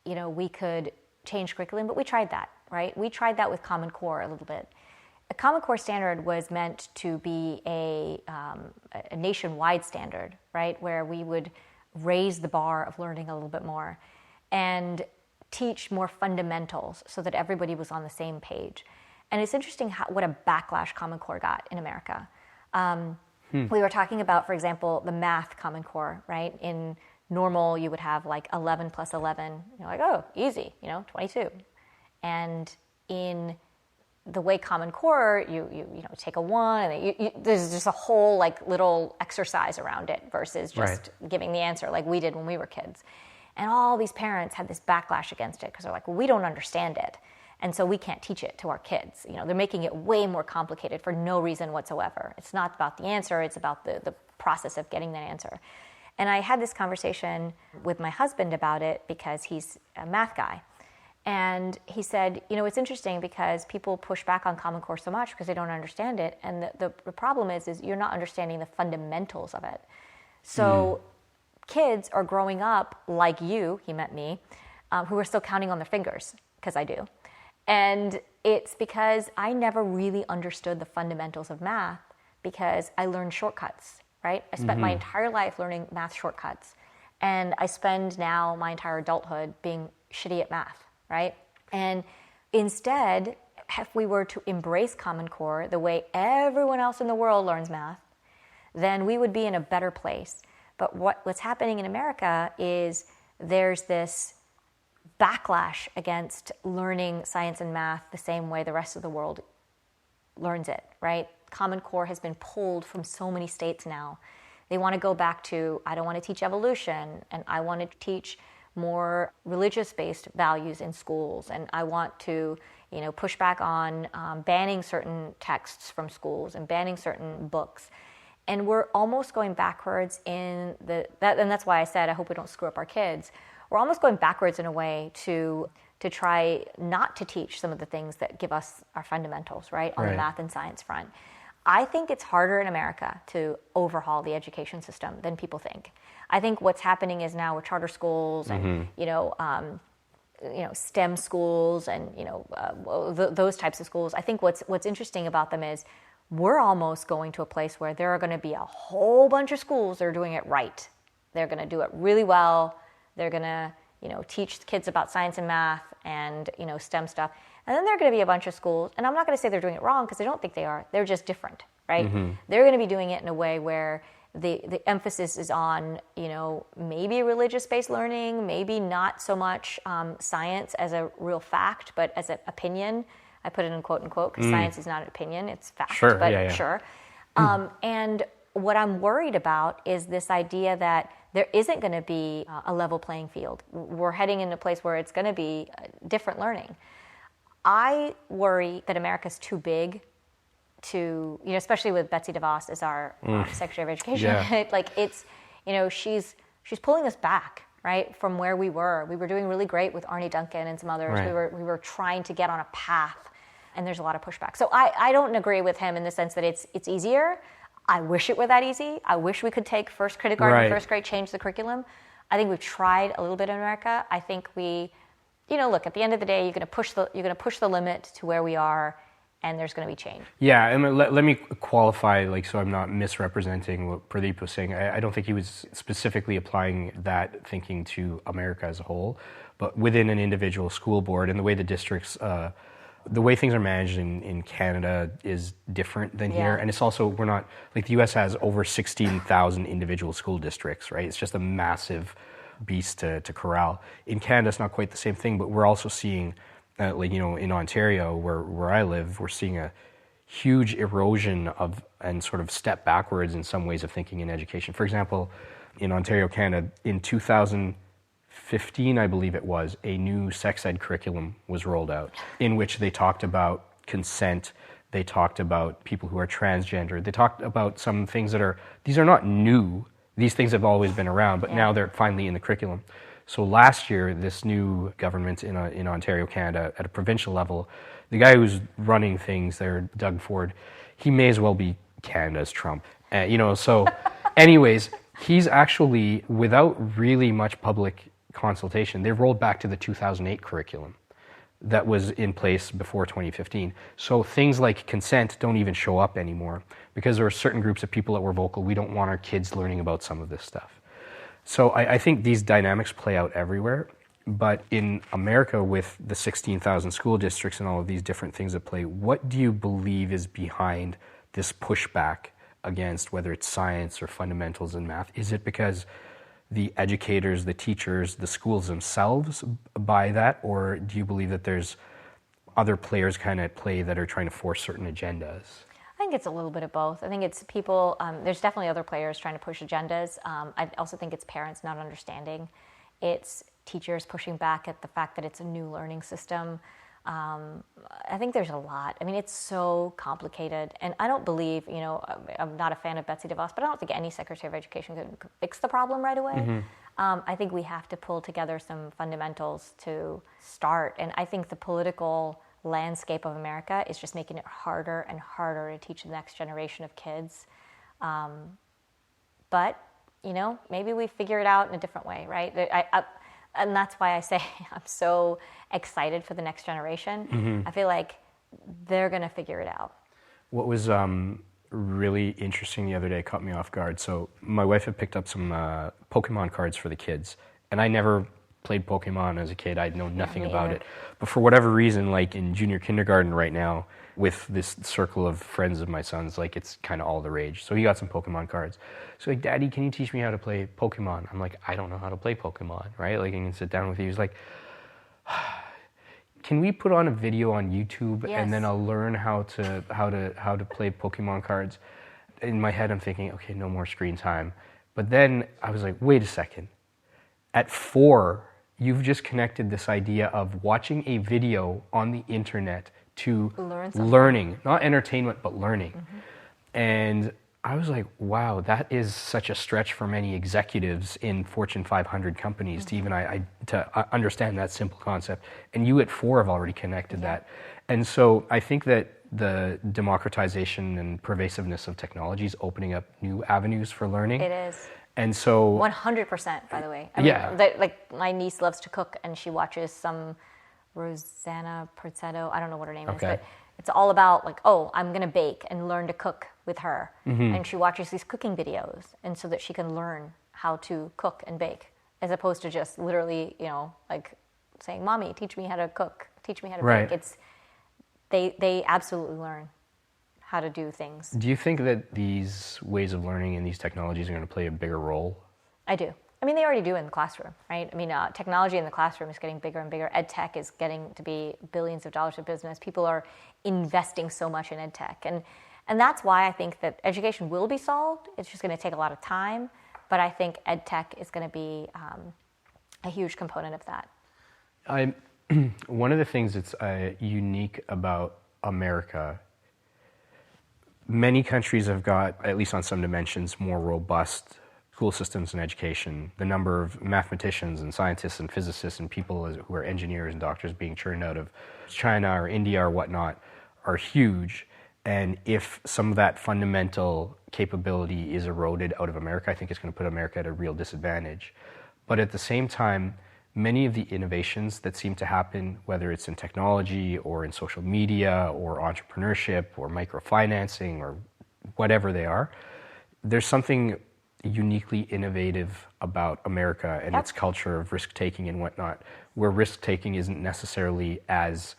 we could change curriculum, but we tried that, right? We tried that with Common Core a little bit. A Common Core standard was meant to be a nationwide standard, right? Where we would raise the bar of learning a little bit more and teach more fundamentals so that everybody was on the same page. And it's interesting what a backlash Common Core got in America. We were talking about, for example, the math Common Core, right? In normal, you would have like 11 plus 11. You're like, oh, easy, 22. And in the way Common Core, you take a 1, and there's just a whole like little exercise around it versus just giving the answer like we did when we were kids. And all these parents had this backlash against it because they're like, well, we don't understand it. And so we can't teach it to our kids. They're making it way more complicated for no reason whatsoever. It's not about the answer, it's about the process of getting that answer. And I had this conversation with my husband about it because he's a math guy. And he said, it's interesting because people push back on Common Core so much because they don't understand it. And the problem is you're not understanding the fundamentals of it. So kids are growing up like you, he met me, who are still counting on their fingers, because I do. And it's because I never really understood the fundamentals of math because I learned shortcuts, right? I spent my entire life learning math shortcuts. And I spend now my entire adulthood being shitty at math, right? And instead, if we were to embrace Common Core the way everyone else in the world learns math, then we would be in a better place. But what's happening in America is there's this backlash against learning science and math the same way the rest of the world learns it, right? Common Core has been pulled from so many states now. They want to go back to, I don't want to teach evolution, and I want to teach more religious-based values in schools, and I want to, push back on banning certain texts from schools and banning certain books. And we're almost going backwards and that's why I said I hope we don't screw up our kids. We're almost going backwards in a way to try not to teach some of the things that give us our fundamentals, right, on the math and science front. I think it's harder in America to overhaul the education system than people think. I think what's happening is now with charter schools and STEM schools and those types of schools. I think what's interesting about them is we're almost going to a place where there are going to be a whole bunch of schools that are doing it right. They're going to do it really well. They're going to teach kids about science and math and STEM stuff. And then there are going to be a bunch of schools, and I'm not going to say they're doing it wrong because I don't think they are. They're just different, right? They're going to be doing it in a way where the emphasis is on, maybe religious-based learning, maybe not so much science as a real fact, but as an opinion. I put it in quote unquote because science is not an opinion, it's fact. Sure, but sure. And what I'm worried about is this idea that there isn't going to be a level playing field. We're heading in a place where it's going to be different learning. I worry that America's too big to, especially with Betsy DeVos as our Secretary of Education, like it's, she's pulling us back, right, from where we were. We were doing really great with Arne Duncan and some others. Right. We were trying to get on a path, and there's a lot of pushback. So I don't agree with him in the sense that it's easier. I wish it were that easy. I wish we could take first kindergarten, first grade, change the curriculum. I think we've tried a little bit in America. I think we, look, at the end of the day, you're going to push the limit to where we are, and there's going to be change. Yeah, and let me qualify, so I'm not misrepresenting what Pradeep was saying. I don't think he was specifically applying that thinking to America as a whole, but within an individual school board and the way the districts, the way things are managed in Canada is different than here. And it's also, we're not, the U.S. has over 16,000 individual school districts, right? It's just a massive beast to corral. In Canada, it's not quite the same thing, but we're also seeing, in Ontario, where I live, we're seeing a huge erosion of and sort of step backwards in some ways of thinking in education. For example, in Ontario, Canada, in 2015, I believe it was, a new sex ed curriculum was rolled out in which they talked about consent, they talked about people who are transgender, they talked about some things these are not new, these things have always been around, but now they're finally in the curriculum. So last year, this new government in Ontario, Canada, at a provincial level, the guy who's running things there, Doug Ford, he may as well be Canada's Trump. So anyways, he's actually, without really much public consultation, they've rolled back to the 2008 curriculum that was in place before 2015. So things like consent don't even show up anymore because there are certain groups of people that were vocal. We don't want our kids learning about some of this stuff. So I think these dynamics play out everywhere, but in America with the 16,000 school districts and all of these different things at play, what do you believe is behind this pushback against whether it's science or fundamentals in math? Is it because the educators, the teachers, the schools themselves buy that, or do you believe that there's other players kind of at play that are trying to force certain agendas? I think it's a little bit of both. I think it's people, there's definitely other players trying to push agendas. I also think it's parents not understanding. It's teachers pushing back at the fact that it's a new learning system. I think there's a lot. I mean, it's so complicated. And I don't believe, I'm not a fan of Betsy DeVos, but I don't think any Secretary of Education could fix the problem right away. I think we have to pull together some fundamentals to start. And I think the political landscape of America is just making it harder and harder to teach the next generation of kids. But maybe we figure it out in a different way, right? And that's why I say I'm so excited for the next generation. I feel like they're going to figure it out. What was really interesting the other day, caught me off guard. So my wife had picked up some Pokemon cards for the kids, and I never played Pokemon as a kid. I'd known nothing about it. But for whatever reason, like in junior kindergarten right now, with this circle of friends of my son's, like it's kind of all the rage. So he got some Pokemon cards. So like, Daddy, can you teach me how to play Pokemon? I'm like, I don't know how to play Pokemon, right? Like, I can sit down with you. He's like, can we put on a video on YouTube and then I'll learn how to play Pokemon cards? In my head, I'm thinking, okay, no more screen time. But then I was like, wait a second. At 4, you've just connected this idea of watching a video on the internet to learning, not entertainment, but learning. And I was like, wow, that is such a stretch for many executives in Fortune 500 companies to even to understand that simple concept. And you at 4 have already connected that. And so I think that the democratization and pervasiveness of technology is opening up new avenues for learning. It is. And so 100%, by the way. I mean, like my niece loves to cook, and she watches some Rosanna Pizzetto, I don't know what her name is, but it's all about like, I'm going to bake and learn to cook with her. And she watches these cooking videos, and so that she can learn how to cook and bake, as opposed to just literally, like saying, Mommy, teach me how to cook, teach me how to bake. It's they absolutely learn how to do things. Do you think that these ways of learning and these technologies are going to play a bigger role? I do. I mean, they already do in the classroom, right? I mean, technology in the classroom is getting bigger and bigger. Ed tech is getting to be billions of dollars of business. People are investing so much in ed tech. And that's why I think that education will be solved. It's just going to take a lot of time. But I think ed tech is going to be a huge component of that. One of the things that's unique about America, many countries have got, at least on some dimensions, more robust school systems and education. The number of mathematicians and scientists and physicists and people who are engineers and doctors being churned out of China or India or whatnot are huge. And if some of that fundamental capability is eroded out of America, I think it's going to put America at a real disadvantage. But at the same time, many of the innovations that seem to happen, whether it's in technology or in social media or entrepreneurship or microfinancing or whatever they are, there's something uniquely innovative about America and its culture of risk-taking and whatnot, where risk-taking isn't necessarily as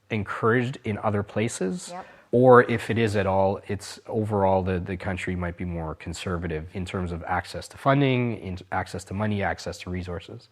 encouraged in other places, or if it is at all, it's overall the country might be more conservative in terms of access to funding, access to money, access to resources.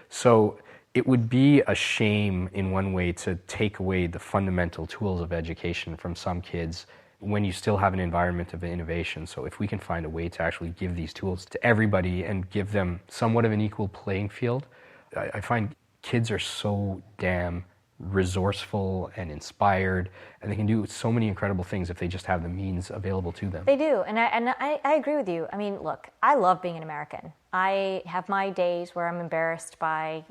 So it would be a shame in one way to take away the fundamental tools of education from some kids when you still have an environment of innovation. So if we can find a way to actually give these tools to everybody and give them somewhat of an equal playing field, I find kids are so damn resourceful and inspired, and they can do so many incredible things if they just have the means available to them. They do, and I agree with you. I mean, look, I love being an American. I have my days where I'm embarrassed by,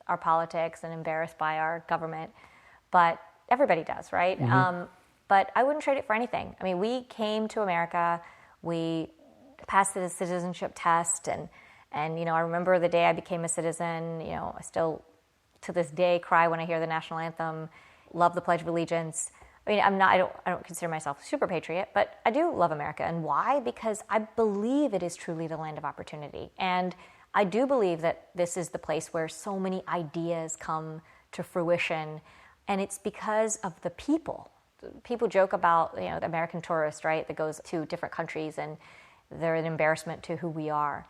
our politics and embarrassed by our government, but everybody does, right? But I wouldn't trade it for anything. I mean, we came to America, we passed the citizenship test, and I remember the day I became a citizen. I still, to this day, cry when I hear the national anthem, love the Pledge of Allegiance. I mean, I don't consider myself a super patriot, but I do love America. And why? Because I believe it is truly the land of opportunity. And I do believe that this is the place where so many ideas come to fruition, and it's because of the people. People joke about, the American tourist, right, that goes to different countries and they're an embarrassment to who we are.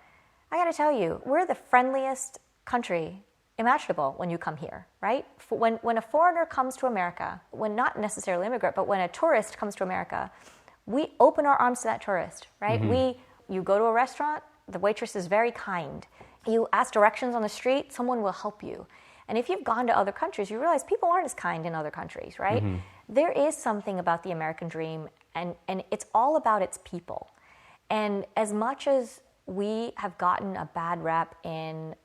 I got to tell you, we're the friendliest country imaginable when you come here, right? When a foreigner comes to America, when not necessarily immigrant, but when a tourist comes to America, we open our arms to that tourist, right? You go to a restaurant, the waitress is very kind. You ask directions on the street, someone will help you. And if you've gone to other countries, you realize people aren't as kind in other countries, right? There is something about the American dream, and it's all about its people. And as much as we have gotten a bad rep and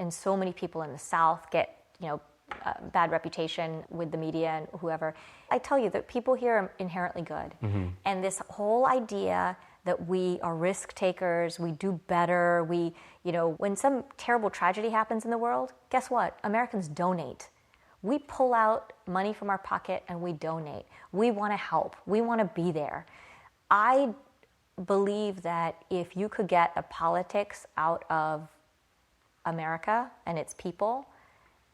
so many people in the South get, bad reputation with the media and whoever, I tell you that people here are inherently good. And this whole idea that we are risk takers, we do better, when some terrible tragedy happens in the world, guess what? Americans donate. We pull out money from our pocket and we donate. We want to help. We want to be there. I believe that if you could get the politics out of America and its people,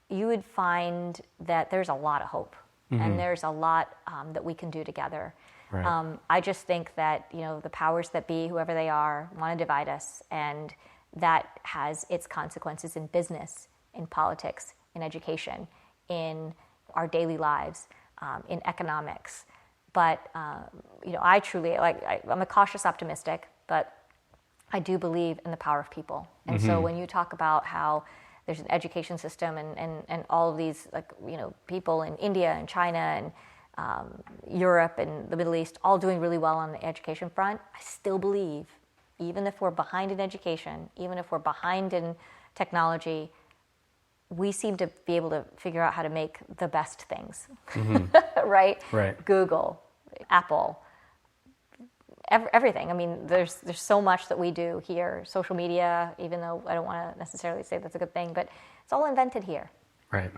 you would find that there's a lot of hope and there's a lot that we can do together. Right. I just think that, the powers that be, whoever they are, want to divide us, and that has its consequences in business, in politics, in education, in our daily lives, in economics. But, I truly, I'm a cautious optimistic, but I do believe in the power of people. And so when you talk about how there's an education system and all of these, people in India and China and Europe and the Middle East all doing really well on the education front, I still believe, even if we're behind in education, even if we're behind in technology, we seem to be able to figure out how to make the best things, right? Right. Google, Apple, everything. I mean, there's so much that we do here. Social media, even though I don't want to necessarily say that's a good thing, but it's all invented here. Right.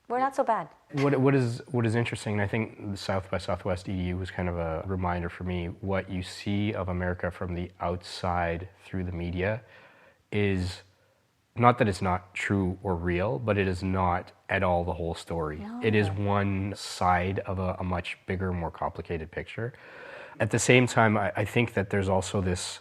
We're not so bad. What is interesting, and I think the South by Southwest EDU was kind of a reminder for me, what you see of America from the outside through the media is not that it's not true or real, but it is not at all the whole story. No. It is one side of a much bigger, more complicated picture. At the same time, I think that there's also this,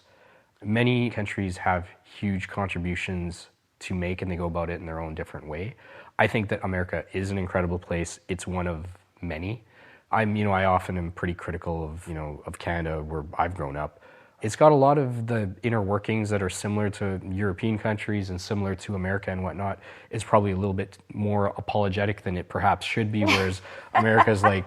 many countries have huge contributions to make and they go about it in their own different way. I think that America is an incredible place. It's one of many. I often am pretty critical of Canada, where I've grown up. It's got a lot of the inner workings that are similar to European countries and similar to America and whatnot. It's probably a little bit more apologetic than it perhaps should be, whereas America's like,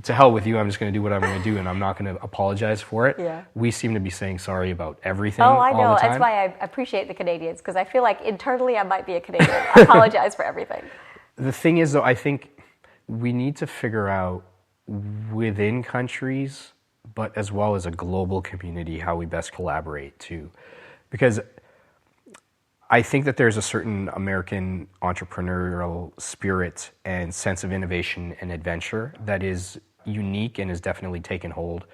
to hell with you, I'm just going to do what I'm going to do and I'm not going to apologize for it. Yeah. We seem to be saying sorry about everything Oh, I know. all the time. That's why I appreciate the Canadians, because I feel like internally I might be a Canadian. I apologize for everything. The thing is, though, I think we need to figure out within countries, but as well as a global community, how we best collaborate too. Because I think that there's a certain American entrepreneurial spirit and sense of innovation and adventure that is unique and has definitely taken hold.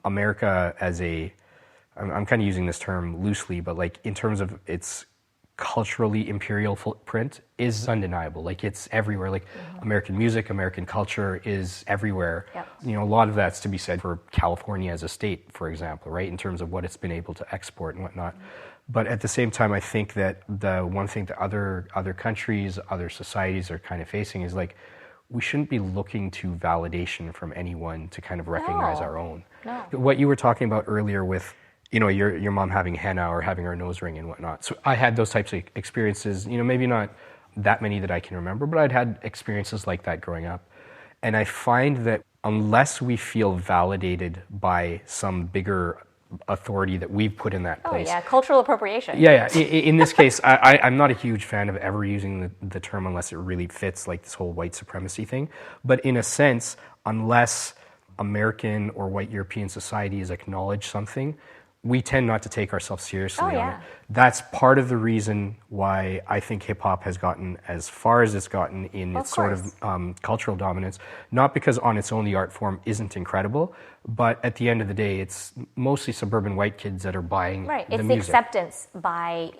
America I'm kind of using this term loosely, but like in terms of its culturally imperial footprint is undeniable. Like it's everywhere. Like American music, American culture is everywhere. Yep. A lot of that's to be said for California as a state, for example, right? In terms of what it's been able to export and whatnot. But at the same time, I think that the one thing that other countries, other societies are kind of facing is like, we shouldn't be looking to validation from anyone to kind of recognize our own. No. What you were talking about earlier with, your mom having henna or having her nose ring and whatnot. So I had those types of experiences, maybe not that many that I can remember, but I'd had experiences like that growing up. And I find that unless we feel validated by some bigger authority that we've put in that place. Oh yeah, cultural appropriation. Yeah. In this case, I'm not a huge fan of ever using the term unless it really fits like this whole white supremacy thing. But in a sense, unless American or white European society has acknowledged something, we tend not to take ourselves seriously on it. That's part of the reason why I think hip-hop has gotten as far as it's gotten in its sort of cultural dominance. Not because on its own the art form isn't incredible, but at the end of the day, it's mostly suburban white kids that are buying the music. Right, it's the acceptance by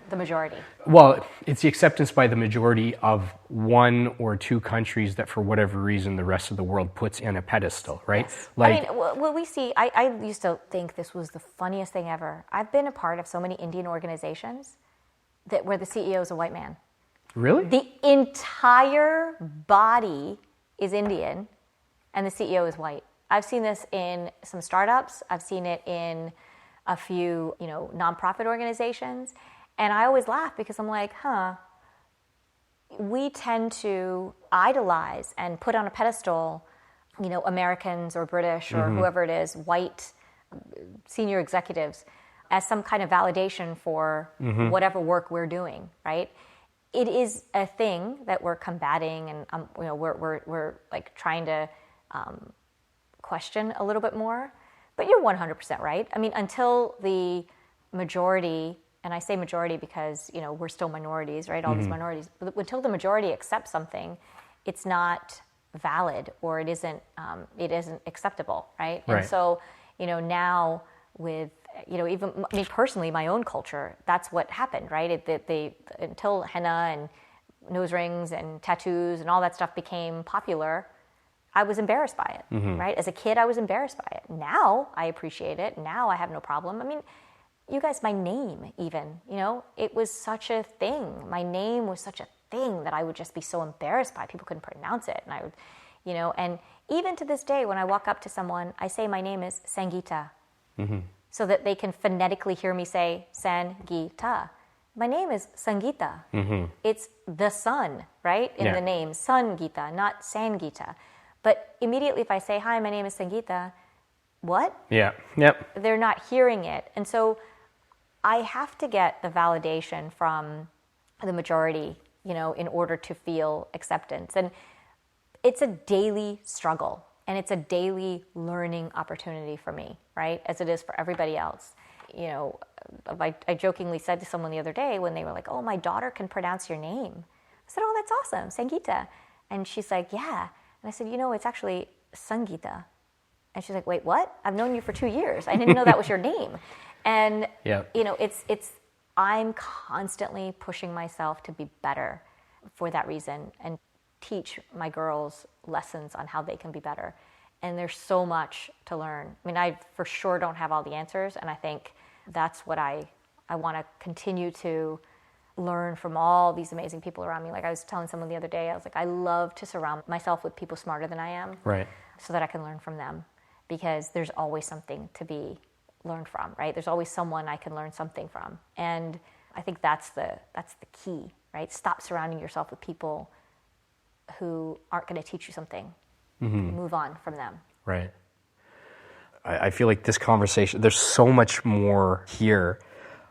the majority. Well, it's the acceptance by the majority of one or two countries that for whatever reason the rest of the world puts in a pedestal, right? Yes. Like, what we see, I used to think this was the funniest thing ever. I've been a part of so many Indian organizations where the CEO is a white man. Really? The entire body is Indian and the CEO is white. I've seen this in some startups. I've seen it in a few, nonprofit organizations. And I always laugh because I'm like, we tend to idolize and put on a pedestal, Americans or British or whoever it is, white senior executives, as some kind of validation for whatever work we're doing, right? It is a thing that we're combating, and we're like trying to question a little bit more. But you're 100% right. I mean, until the majority, and I say majority because, we're still minorities, right? All these minorities. But until the majority accepts something, it's not valid, or it isn't acceptable, right? Right. And so, now with, even me personally, my own culture, that's what happened, right? Until henna and nose rings and tattoos and all that stuff became popular, I was embarrassed by it, right? As a kid, I was embarrassed by it. Now I appreciate it. Now I have no problem. I mean, you guys, my name even, it was such a thing. My name was such a thing that I would just be so embarrassed by. People couldn't pronounce it. And I would, and even to this day, when I walk up to someone, I say my name is Sangita, so that they can phonetically hear me say Sangita. My name is Sangita. It's the sun, right? In the name, Sangita, not Sangita. But immediately if I say, hi, my name is Sangita, what? Yeah. Yep. They're not hearing it. And so I have to get the validation from the majority, in order to feel acceptance. And it's a daily struggle, and it's a daily learning opportunity for me, right? As it is for everybody else. I jokingly said to someone the other day when they were like, oh, my daughter can pronounce your name. I said, oh, that's awesome, Sangita. And she's like, yeah. And I said, it's actually Sangita. And she's like, wait, what? I've known you for 2 years. I didn't know that was your name. And, I'm constantly pushing myself to be better for that reason and teach my girls lessons on how they can be better. And there's so much to learn. I mean, I for sure don't have all the answers. And I think that's what I want to continue to learn from all these amazing people around me. Like I was telling someone the other day, I was like, I love to surround myself with people smarter than I am, right? So that I can learn from them, because there's always something to be learned from, right? There's always someone I can learn something from, and I think that's the key, right? Stop surrounding yourself with people who aren't going to teach you something. Move on from them. Right. I feel like this conversation, there's so much more here.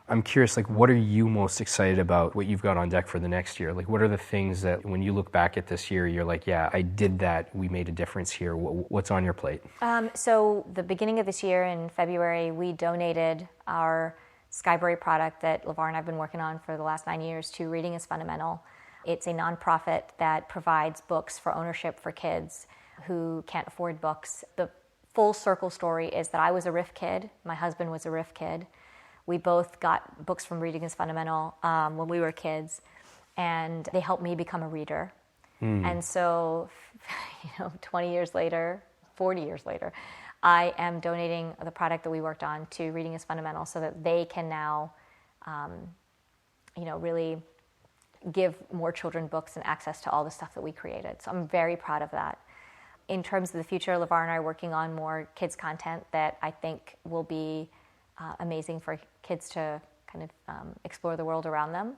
I'm curious, what are you most excited about, what you've got on deck for the next year? What are the things that when you look back at this year, you're like, yeah, I did that, we made a difference here. What's on your plate? So the beginning of this year in February, we donated our Skyberry product that LeVar and I have been working on for the last 9 years to Reading is Fundamental. It's a nonprofit that provides books for ownership for kids who can't afford books. The full circle story is that I was a RIF kid. My husband was a RIF kid. We both got books from Reading is Fundamental when we were kids, and they helped me become a reader. And so, 20 years later, 40 years later, I am donating the product that we worked on to Reading is Fundamental so that they can now, really give more children books and access to all the stuff that we created. So I'm very proud of that. In terms of the future, LeVar and I are working on more kids content that I think will be amazing for kids to kind of explore the world around them.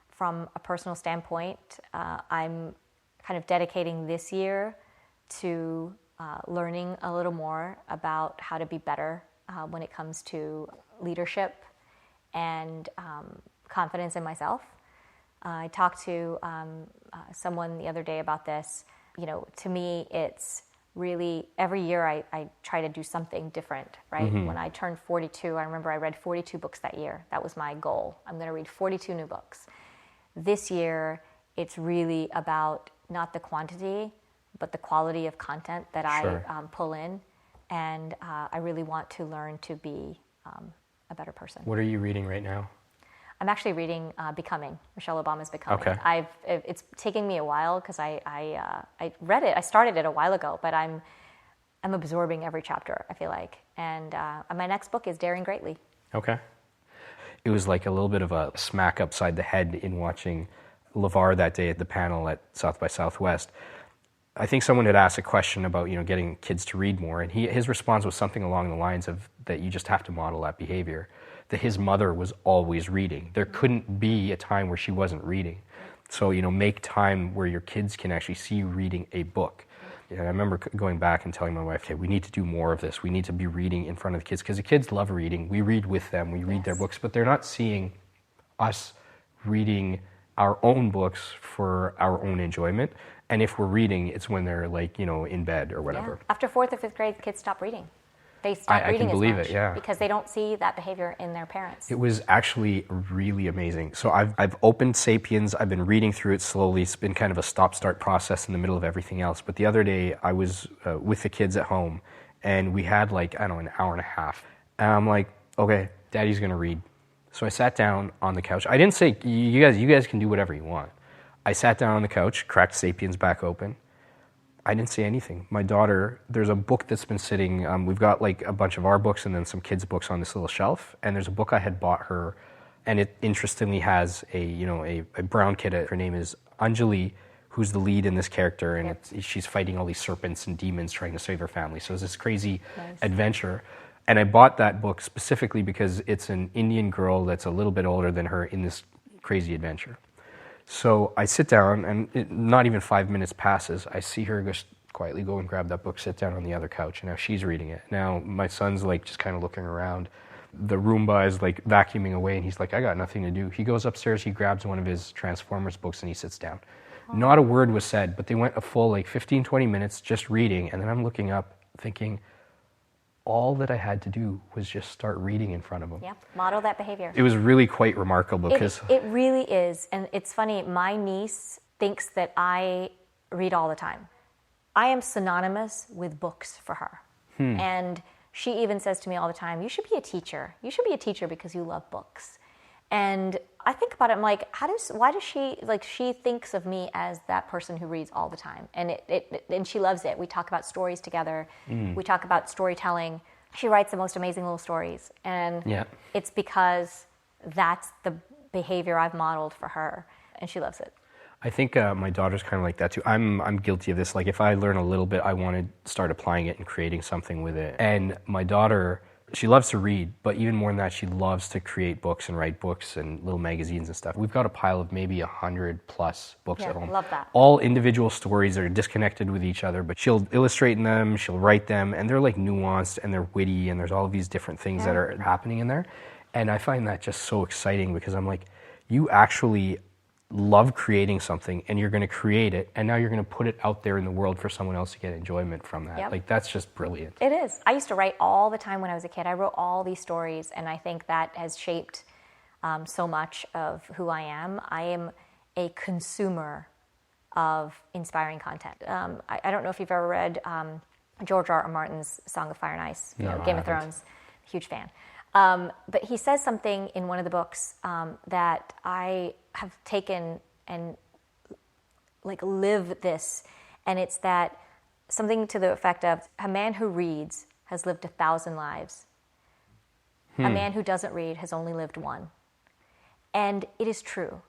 From a personal standpoint, I'm kind of dedicating this year to learning a little more about how to be better when it comes to leadership and confidence in myself. I talked to someone the other day about this. To me, it's really, every year I try to do something different, right? When I turned 42, I remember I read 42 books that year. That was my goal. I'm going to read 42 new books. This year, it's really about not the quantity, but the quality of content that I pull in. And I really want to learn to be a better person. What are you reading right now? I'm actually reading Becoming, Michelle Obama's Becoming. Okay. It's taken me a while because I read it. I started it a while ago, but I'm absorbing every chapter, I feel like. And my next book is Daring Greatly. Okay. It was like a little bit of a smack upside the head in watching LeVar that day at the panel at South by Southwest. I think someone had asked a question about, getting kids to read more, and his response was something along the lines of that you just have to model that behavior. That his mother was always reading. There couldn't be a time where she wasn't reading. So, make time where your kids can actually see you reading a book. And I remember going back and telling my wife, hey, we need to do more of this. We need to be reading in front of the kids, because the kids love reading. We read with them. We read their books, but they're not seeing us reading our own books for our own enjoyment. And if we're reading, it's when they're in bed or whatever. Yeah. After 4th or 5th grade, kids stop reading. They stop I reading can believe as much it, yeah. because they don't see that behavior in their parents. It was actually really amazing. So I've opened Sapiens. I've been reading through it slowly. It's been kind of a stop-start process in the middle of everything else. But the other day, I was with the kids at home, and we had like, I don't know, an hour and a half. And I'm like, okay, Daddy's going to read. So I sat down on the couch. I didn't say, you guys can do whatever you want. I sat down on the couch, cracked Sapiens back open. I didn't say anything. My daughter, there's a book that's been sitting, we've got like a bunch of our books and then some kids' books on this little shelf, and there's a book I had bought her, and it interestingly has a brown kid. Her name is Anjali, who's the lead in this character, and she's fighting all these serpents and demons trying to save her family. So it's this crazy adventure. And I bought that book specifically because it's an Indian girl that's a little bit older than her in this crazy adventure. So I sit down, and not even 5 minutes passes. I see her just quietly go and grab that book, sit down on the other couch, and now she's reading it. Now my son's like just kind of looking around. The Roomba is like vacuuming away, and he's like, I got nothing to do. He goes upstairs, he grabs one of his Transformers books, and he sits down. Not a word was said, but they went a full like 15, 20 minutes just reading, and then I'm looking up thinking, all that I had to do was just start reading in front of them. Yeah, model that behavior. It was really quite remarkable because... It really is. And it's funny, my niece thinks that I read all the time. I am synonymous with books for her. And she even says to me all the time, you should be a teacher. You should be a teacher because you love books. And I think about it, I'm like, why does she, like, she thinks of me as that person who reads all the time. And and she loves it. We talk about stories together. We talk about storytelling. She writes the most amazing little stories. And it's because that's the behavior I've modeled for her. And she loves it. I think my daughter's kind of like that too. I'm guilty of this. Like if I learn a little bit, I want to start applying it and creating something with it. And my daughter, she loves to read, but even more than that, she loves to create books and write books and little magazines and stuff. We've got a pile of maybe 100 plus books at home. I love that. All individual stories that are disconnected with each other, but she'll illustrate in them, she'll write them, and they're like nuanced and they're witty, and there's all of these different things that are happening in there. And I find that just so exciting because I'm like, you actually love creating something and you're going to create it, and now you're going to put it out there in the world for someone else to get enjoyment from that. Like that's just brilliant. It is. I used to write all the time when I was a kid. I wrote all these stories, and I think that has shaped so much of who I am. I am a consumer of inspiring content. I don't know if you've ever read George R. R. Martin's Song of Fire and Ice, Game of Thrones. Huge fan. But he says something in one of the books that I have taken and like live this, and it's that something to the effect of, a man who reads has lived 1,000 lives. A man who doesn't read has only lived one. And it is true.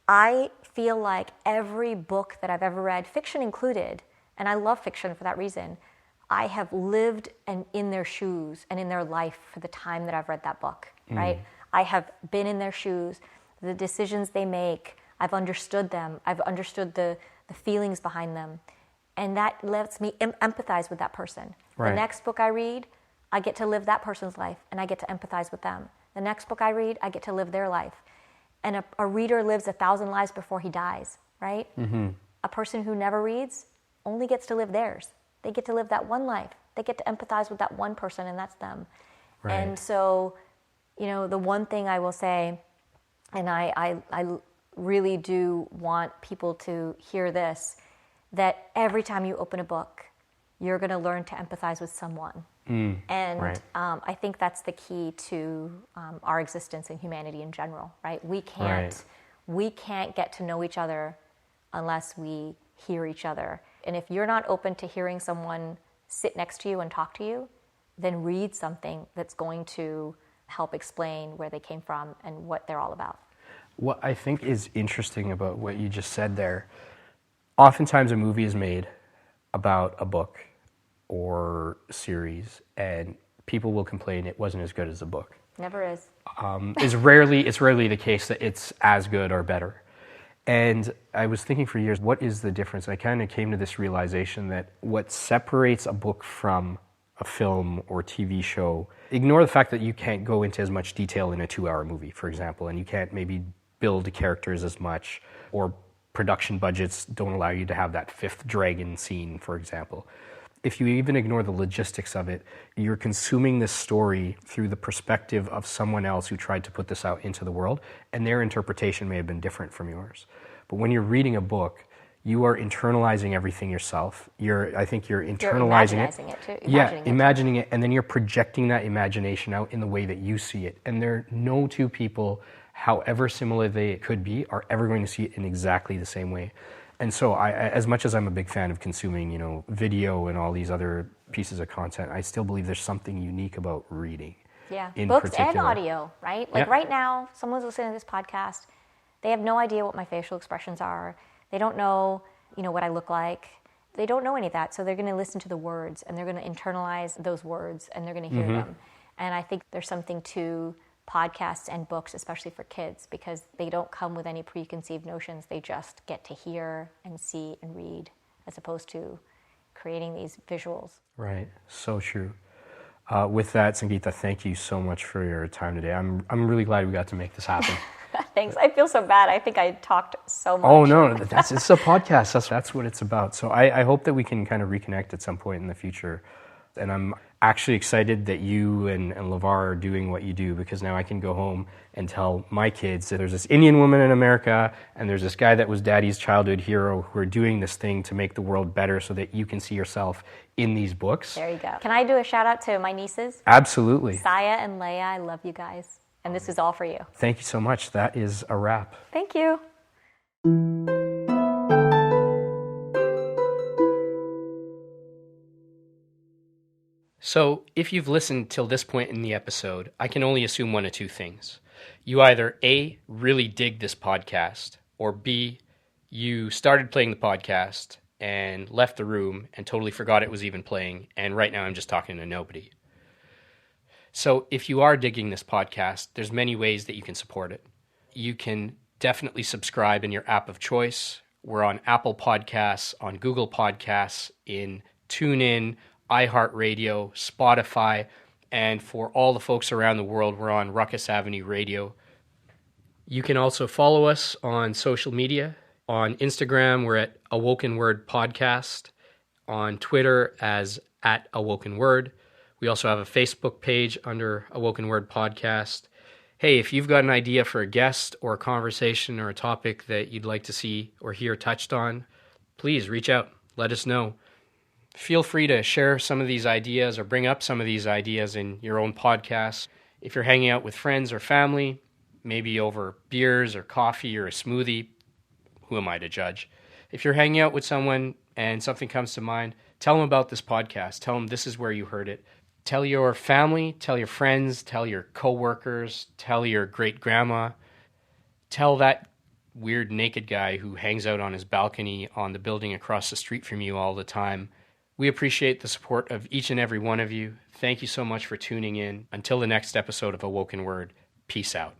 I feel like every book that I've ever read, fiction included, and I love fiction for that reason, I have lived in their shoes and in their life for the time that I've read that book, right? I have been in their shoes, the decisions they make, I've understood them, I've understood the feelings behind them, and that lets me empathize with that person. The next book I read, I get to live that person's life, and I get to empathize with them. The next book I read, I get to live their life. And a reader lives 1,000 lives before he dies, right? A person who never reads only gets to live theirs. They get to live that one life. They get to empathize with that one person, and that's them. And so, the one thing I will say, and I really do want people to hear this, that every time you open a book, you're going to learn to empathize with someone. I think that's the key to our existence and humanity in general, right? We can't get to know each other unless we hear each other. And if you're not open to hearing someone sit next to you and talk to you, then read something that's going to help explain where they came from and what they're all about. What I think is interesting about what you just said there, oftentimes a movie is made about a book or series, and people will complain it wasn't as good as the book. Never is. It's rarely the case that it's as good or better. And I was thinking for years, what is the difference? I kind of came to this realization that what separates a book from a film or TV show, ignore the fact that you can't go into as much detail in a 2-hour movie, for example, and you can't maybe build characters as much, or production budgets don't allow you to have that fifth dragon scene, for example. if you even ignore the logistics of it, you're consuming this story through the perspective of someone else who tried to put this out into the world, and their interpretation may have been different from yours. But when you're reading a book, you are internalizing everything yourself. I think you're internalizing it. Imagining it, and then you're projecting that imagination out in the way that you see it. And there are no two people, however similar they could be, are ever going to see it in exactly the same way. And so, as much as I'm a big fan of consuming, video and all these other pieces of content, I still believe there's something unique about reading. Yeah, books and audio, right? Like right now, someone's listening to this podcast, they have no idea what my facial expressions are. They don't know, what I look like. They don't know any of that, so they're going to listen to the words, and they're going to internalize those words, and they're going to hear them. And I think there's something to podcasts and books, especially for kids, because they don't come with any preconceived notions. They just get to hear and see and read, as opposed to creating these visuals. Right, so true. With that, Sangita, thank you so much for your time today. I'm really glad we got to make this happen. Thanks. I feel so bad. I think I talked so much. Oh, no, it's a podcast. That's what it's about. So I hope that we can kind of reconnect at some point in the future. And I'm actually excited that you and LeVar are doing what you do, because now I can go home and tell my kids that there's this Indian woman in America and there's this guy that was daddy's childhood hero who are doing this thing to make the world better so that you can see yourself in these books. There you go. Can I do a shout out to my nieces? Absolutely. Saya and Leia, I love you guys. And this is all for you. Thank you so much. That is a wrap. Thank you. So, if you've listened till this point in the episode, I can only assume one of two things. You either A, really dig this podcast, or B, you started playing the podcast and left the room and totally forgot it was even playing, and right now I'm just talking to nobody. So if you are digging this podcast, there's many ways that you can support it. You can definitely subscribe in your app of choice. We're on Apple Podcasts, on Google Podcasts, in TuneIn, iHeartRadio, Spotify, and for all the folks around the world, we're on Ruckus Avenue Radio. You can also follow us on social media. On Instagram, we're at AwokenWord Podcast. On Twitter as @AwokenWord. We also have a Facebook page under AwokenWord Podcast. Hey, if you've got an idea for a guest or a conversation or a topic that you'd like to see or hear touched on, please reach out. Let us know. Feel free to share some of these ideas or bring up some of these ideas in your own podcasts. If you're hanging out with friends or family, maybe over beers or coffee or a smoothie, who am I to judge? If you're hanging out with someone and something comes to mind, tell them about this podcast. Tell them this is where you heard it. Tell your family, tell your friends, tell your coworkers, tell your great-grandma. Tell that weird naked guy who hangs out on his balcony on the building across the street from you all the time. We appreciate the support of each and every one of you. Thank you so much for tuning in. Until the next episode of Awoken Word, peace out.